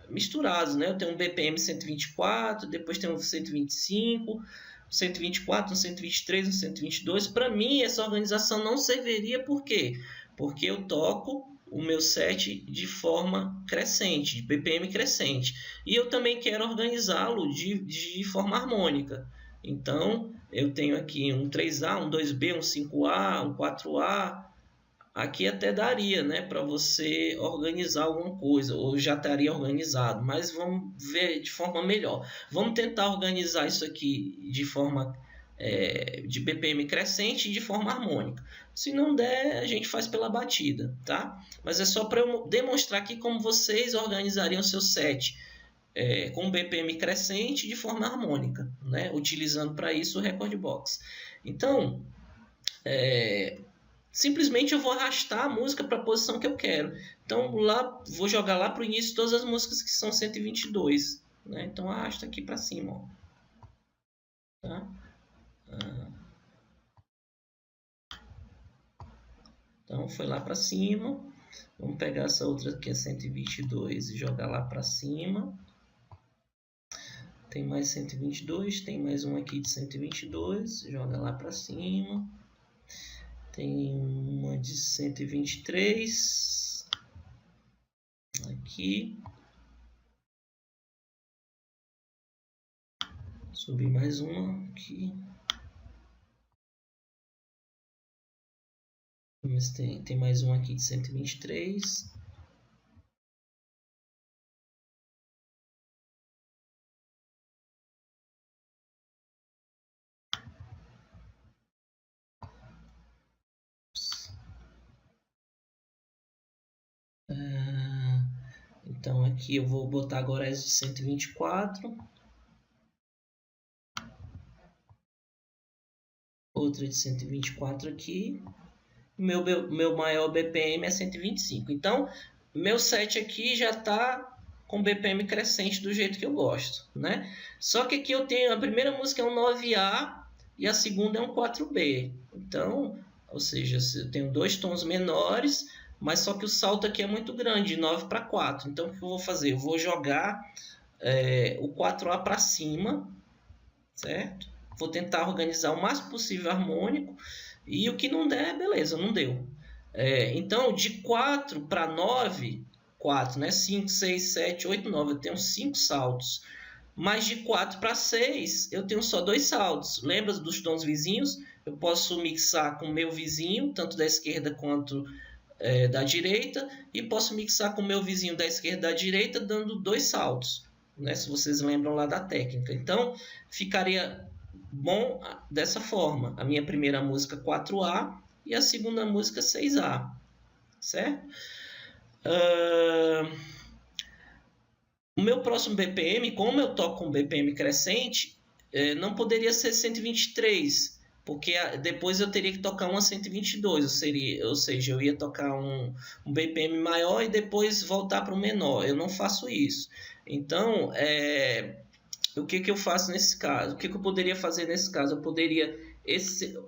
misturados, né? Eu tenho um BPM 124, depois tem um 125, 124, um 123, um 122. Para mim, essa organização não serviria, por quê? Porque eu toco o meu set de forma crescente, de BPM crescente. E eu também quero organizá-lo de forma harmônica. Então, eu tenho aqui um 3A, um 2B, um 5A, um 4A. Aqui até daria, né, para você organizar alguma coisa, ou já estaria organizado, mas vamos ver de forma melhor. Vamos tentar organizar isso aqui de forma de BPM crescente e de forma harmônica. Se não der, a gente faz pela batida, tá? Mas é só para eu demonstrar aqui como vocês organizariam o seu set com BPM crescente de forma harmônica, né? Utilizando para isso o Record Box. Então, simplesmente eu vou arrastar a música para a posição que eu quero. Então, lá, vou jogar lá para o início todas as músicas que são 122. Né? Então, arrasta aqui para cima. Ó. Tá? Então, foi lá para cima. Vamos pegar essa outra aqui, a 122, e jogar lá para cima. Tem mais 122, tem mais um aqui de 122, joga lá para cima. Tem uma de 123 aqui. Subir mais uma aqui. Mas tem mais um aqui de 123. Então aqui eu vou botar agora as de 124. Outra de 124 aqui. Meu maior BPM é 125. Então, meu set aqui já está com BPM crescente do jeito que eu gosto, né? Só que aqui eu tenho a primeira música é um 9A e a segunda é um 4B. Então, ou seja, eu tenho dois tons menores, mas só que o salto aqui é muito grande, de 9 para 4. Então, o que eu vou fazer? Eu vou jogar o 4A para cima, certo? Vou tentar organizar o máximo possível harmônico. E o que não der, beleza, não deu. Então, de 4 para 9, 4, né? 5, 6, 7, 8, 9, eu tenho 5 saltos. Mas de 4 para 6, eu tenho só 2 saltos. Lembra dos tons vizinhos? Eu posso mixar com o meu vizinho, tanto da esquerda quanto da direita. E posso mixar com o meu vizinho da esquerda e da direita, dando 2 saltos. Né? Se vocês lembram lá da técnica. Então, ficaria bom dessa forma. A minha primeira música 4A e a segunda música 6A. Certo? O meu próximo BPM, como eu toco com BPM crescente, não poderia ser 123, porque depois eu teria que tocar uma 122, ou seja, eu ia tocar um BPM maior e depois voltar para o menor. Eu não faço isso. Então, o que eu faço nesse caso? O que eu poderia fazer nesse caso? Eu poderia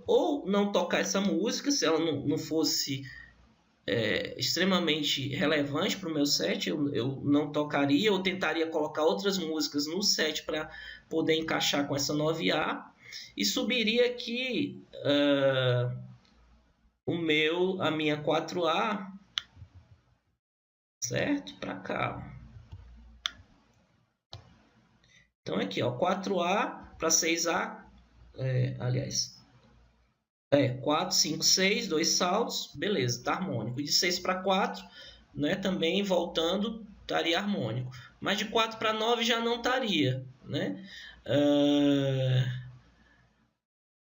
ou não tocar essa música, se ela não fosse extremamente relevante para o meu set, eu não tocaria, eu tentaria colocar outras músicas no set para poder encaixar com essa 9A e subiria aqui a minha 4A, certo? Para cá. Então aqui, ó, 4A para 6A, aliás, 4, 5, 6, 2 saltos, beleza, tá harmônico. De 6 para 4, né, também voltando, estaria harmônico. Mas de 4 para 9 já não estaria, né?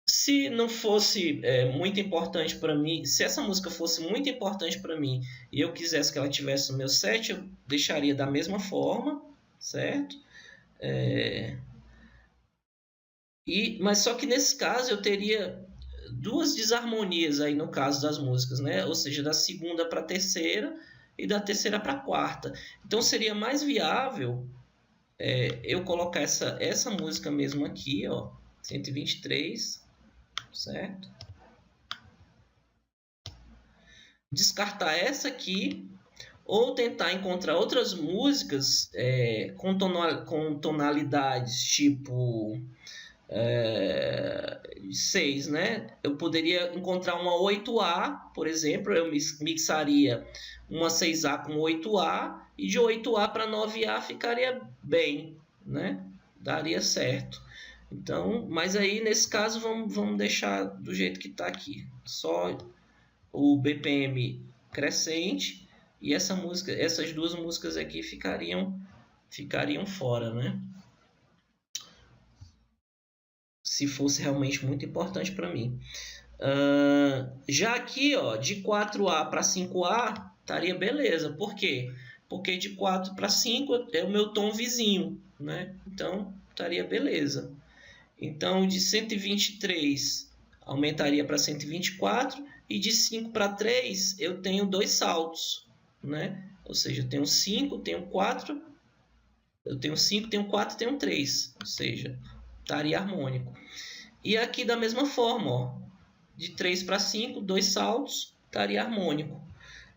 Se não fosse muito importante para mim, se essa música fosse muito importante para mim e eu quisesse que ela tivesse no meu set, eu deixaria da mesma forma, certo? Mas só que nesse caso eu teria duas desarmonias aí no caso das músicas, né? Ou seja, da segunda para a terceira e da terceira para a quarta. Então seria mais viável eu colocar essa música mesmo aqui, ó, 123, certo? Descartar essa aqui, ou tentar encontrar outras músicas com tonalidades tipo 6, né? Eu poderia encontrar uma 8A, por exemplo, eu mixaria uma 6A com 8A, e de 8A para 9A ficaria bem, né? Daria certo. Então, mas aí nesse caso vamos deixar do jeito que está aqui, só o BPM crescente, e essas duas músicas aqui ficariam fora, né? Se fosse realmente muito importante para mim. Já aqui, ó, de 4A para 5A, estaria beleza. Por quê? Porque de 4 para 5 é o meu tom vizinho, né? Então, estaria beleza. Então, de 123 aumentaria para 124, e de 5 para 3 eu tenho dois saltos, né? Ou seja, eu tenho 5, tenho 4, eu tenho 5, tenho 4, tenho 3, ou seja, estaria harmônico. E aqui da mesma forma, ó, de 3 para 5, dois saltos, estaria harmônico.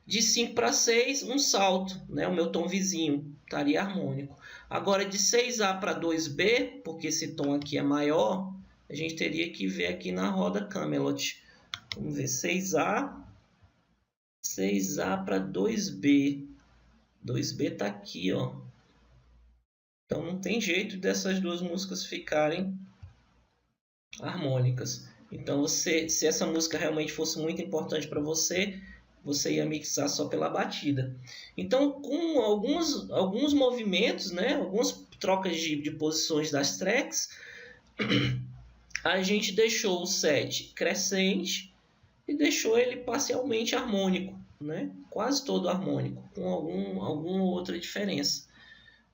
De 5 para 6, um salto, né? O meu tom vizinho estaria harmônico. Agora de 6A para 2B, porque esse tom aqui é maior, a gente teria que ver aqui na roda Camelot. Vamos ver, 6A para 2B. 2B está aqui, ó. Então não tem jeito dessas duas músicas ficarem harmônicas. Então se essa música realmente fosse muito importante para você, você ia mixar só pela batida. Então, com alguns movimentos, né, algumas trocas de posições das tracks, a gente deixou o set crescente e deixou ele parcialmente harmônico, né? Quase todo harmônico, com alguma outra diferença,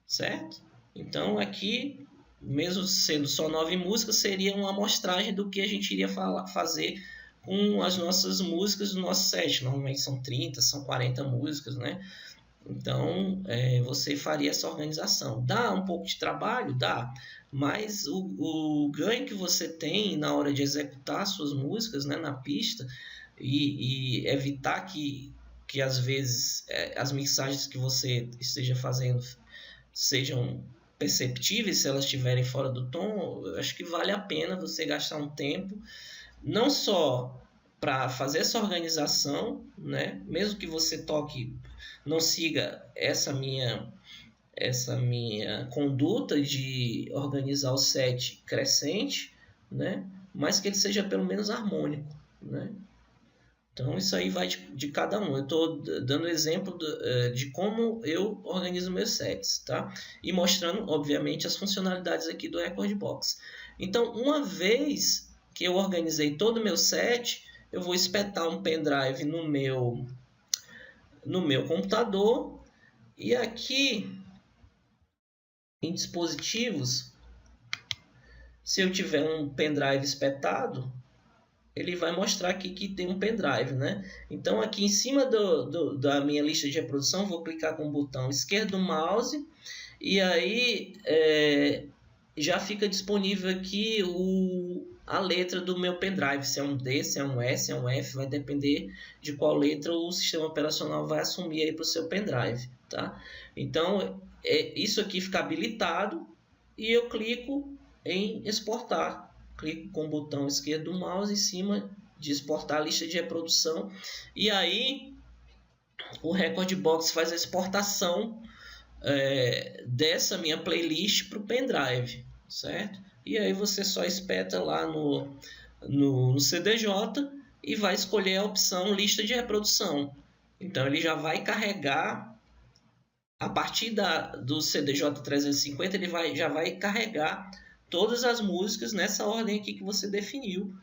certo? Então aqui, mesmo sendo só 9 músicas, seria uma amostragem do que a gente iria fazer com as nossas músicas do nosso set. Normalmente são 30, são 40 músicas, né? Então você faria essa organização. Dá um pouco de trabalho? Dá. Mas o ganho que você tem na hora de executar suas músicas, né, na pista, e evitar que às vezes as mixagens que você esteja fazendo sejam perceptíveis se elas estiverem fora do tom, eu acho que vale a pena você gastar um tempo, não só para fazer essa organização, né? Mesmo que você toque, não siga essa minha conduta de organizar o set crescente, né? Mas que ele seja pelo menos harmônico, né? Então isso aí vai de cada um. Eu estou dando exemplo de como eu organizo meus sets, tá? E mostrando, obviamente, as funcionalidades aqui do Rekordbox. Então, uma vez que eu organizei todo o meu set, eu vou espetar um pendrive no meu computador, e aqui em dispositivos, se eu tiver um pendrive espetado, ele vai mostrar aqui que tem um pendrive, né? Então aqui em cima da minha lista de reprodução, vou clicar com o botão esquerdo do mouse, e aí já fica disponível aqui a letra do meu pendrive, se é um D, se é um S, se é um F, vai depender de qual letra o sistema operacional vai assumir aí para o seu pendrive, tá? Então isso aqui fica habilitado, e eu clico em exportar. Clico com o botão esquerdo do mouse em cima de exportar a lista de reprodução, e aí o Rekordbox faz a exportação dessa minha playlist para o pendrive, certo? E aí você só espeta lá no CDJ e vai escolher a opção lista de reprodução. Então ele já vai carregar, a partir do CDJ 350, ele já vai carregar todas as músicas nessa ordem aqui que você definiu,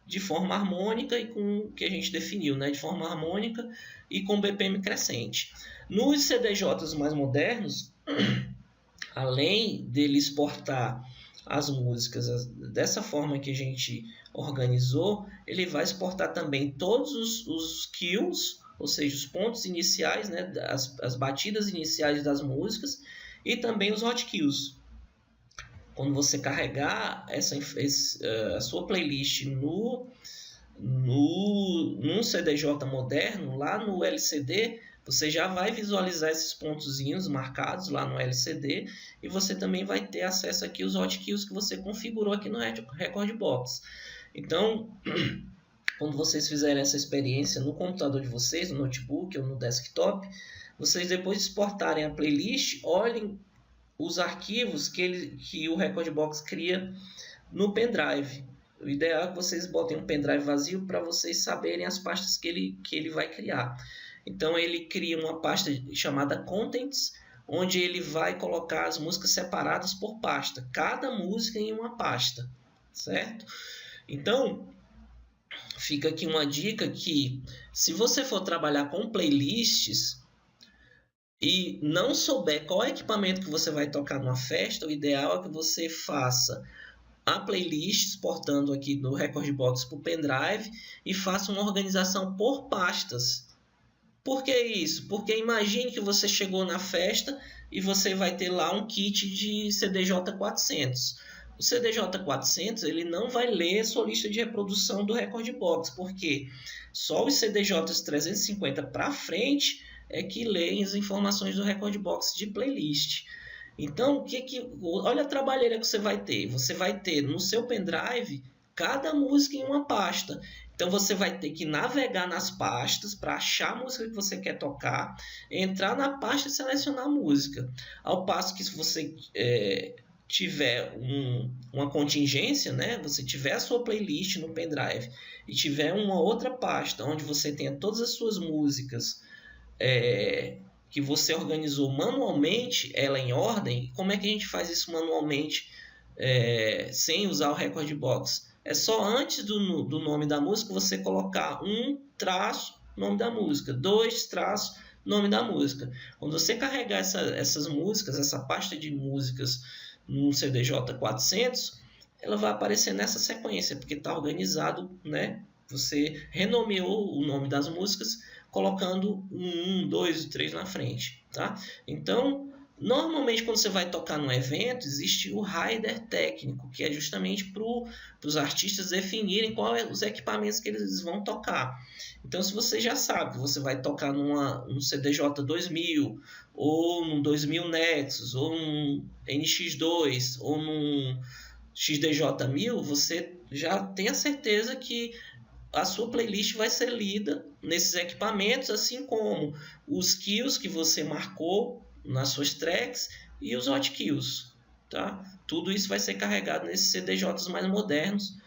de forma harmônica e com o que a gente definiu, né? De forma harmônica e com BPM crescente. Nos CDJs mais modernos, além dele exportar as músicas dessa forma que a gente organizou, ele vai exportar também todos os queues, ou seja, os pontos iniciais, né, as batidas iniciais das músicas, e também os hot queues. Quando você carregar a sua playlist num CDJ moderno, lá no LCD, você já vai visualizar esses pontozinhos marcados lá no LCD, e você também vai ter acesso aqui aos hotkeys que você configurou aqui no Rekordbox. Então, quando vocês fizerem essa experiência no computador de vocês, no notebook ou no desktop, vocês depois de exportarem a playlist, olhem os arquivos que o Rekordbox cria no pendrive. O ideal é que vocês botem um pendrive vazio para vocês saberem as pastas que ele vai criar. Então ele cria uma pasta chamada Contents, onde ele vai colocar as músicas separadas por pasta, cada música em uma pasta, certo? Então fica aqui uma dica que, se você for trabalhar com playlists e não souber qual equipamento que você vai tocar numa festa, o ideal é que você faça a playlist exportando aqui no Rekordbox para o pendrive e faça uma organização por pastas. Por que isso? Porque imagine que você chegou na festa e você vai ter lá um kit de CDJ400. O CDJ400 ele não vai ler a sua lista de reprodução do Rekordbox, porque só os CDJs 350 para frente é que leem as informações do Rekordbox de playlist. Então, olha a trabalheira que você vai ter. Você vai ter no seu pendrive cada música em uma pasta. Então você vai ter que navegar nas pastas para achar a música que você quer tocar, entrar na pasta e selecionar a música. Ao passo que se você tiver uma contingência, né? Você tiver a sua playlist no pendrive e tiver uma outra pasta onde você tenha todas as suas músicas que você organizou manualmente, ela em ordem. Como é que a gente faz isso manualmente sem usar o Rekordbox? É só antes do nome da música você colocar nome da música, 2 nome da música. Quando você carregar essas músicas, essa pasta de músicas no CDJ400, ela vai aparecer nessa sequência, porque está organizado, né? Você renomeou o nome das músicas colocando 1, 2 e 3 na frente, tá? Então, normalmente quando você vai tocar num evento, existe o rider técnico, que é justamente para os artistas definirem quais os equipamentos que eles vão tocar. Então, se você já sabe que você vai tocar num CDJ 2000, ou num 2000 Nexus, ou num NX2, ou num XDJ 1000, você já tem a certeza que a sua playlist vai ser lida nesses equipamentos, assim como os queues que você marcou nas suas tracks e os hot queues, tá? Tudo isso vai ser carregado nesses CDJs mais modernos,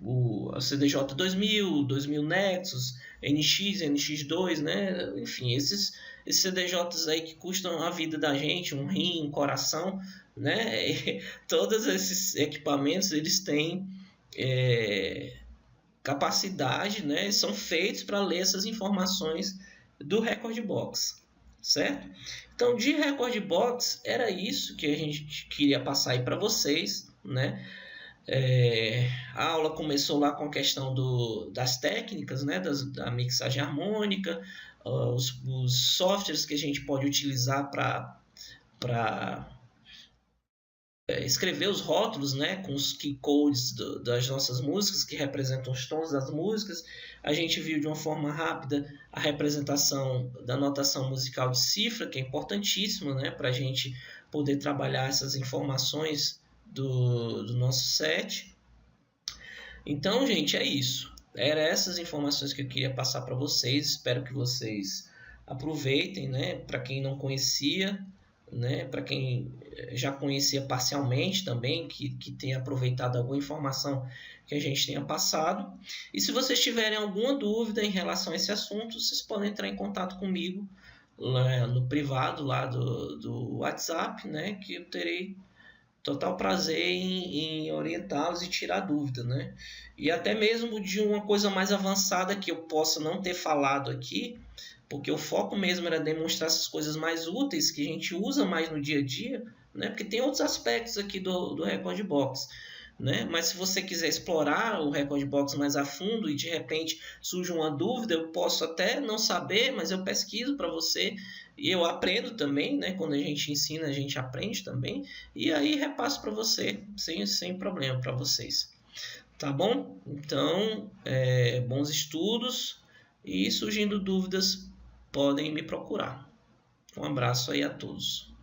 o CDJ 2000, 2000 Nexus, NX, NX2, né? Enfim, esses CDJs aí que custam a vida da gente, um rim, um coração, né? Todos esses equipamentos eles têm capacidade, né? São feitos para ler essas informações do Rekordbox, certo? Então, de Rekordbox era isso que a gente queria passar aí para vocês, né? A aula começou lá com a questão das técnicas, né? Da mixagem harmônica, os softwares que a gente pode utilizar para escrever os rótulos, né, com os key codes das nossas músicas, que representam os tons das músicas. A gente viu de uma forma rápida a representação da notação musical de cifra, que é importantíssima, né, para a gente poder trabalhar essas informações do nosso set. Então, gente, é isso. Eram essas informações que eu queria passar para vocês. Espero que vocês aproveitem, né, para quem não conhecia, né, para quem já conhecia parcialmente também, que tenha aproveitado alguma informação que a gente tenha passado. E se vocês tiverem alguma dúvida em relação a esse assunto, vocês podem entrar em contato comigo lá no privado lá do WhatsApp, né, que eu terei total prazer em orientá-los e tirar dúvida, né? E até mesmo de uma coisa mais avançada que eu possa não ter falado aqui, porque o foco mesmo era demonstrar essas coisas mais úteis que a gente usa mais no dia a dia, né? Porque tem outros aspectos aqui do Rekordbox, né? Mas se você quiser explorar o Rekordbox mais a fundo e de repente surge uma dúvida, eu posso até não saber, mas eu pesquiso para você e eu aprendo também, né? Quando a gente ensina, a gente aprende também, e aí repasso para você sem problema para vocês. Tá bom? Então, bons estudos, e surgindo dúvidas, podem me procurar. Um abraço aí a todos.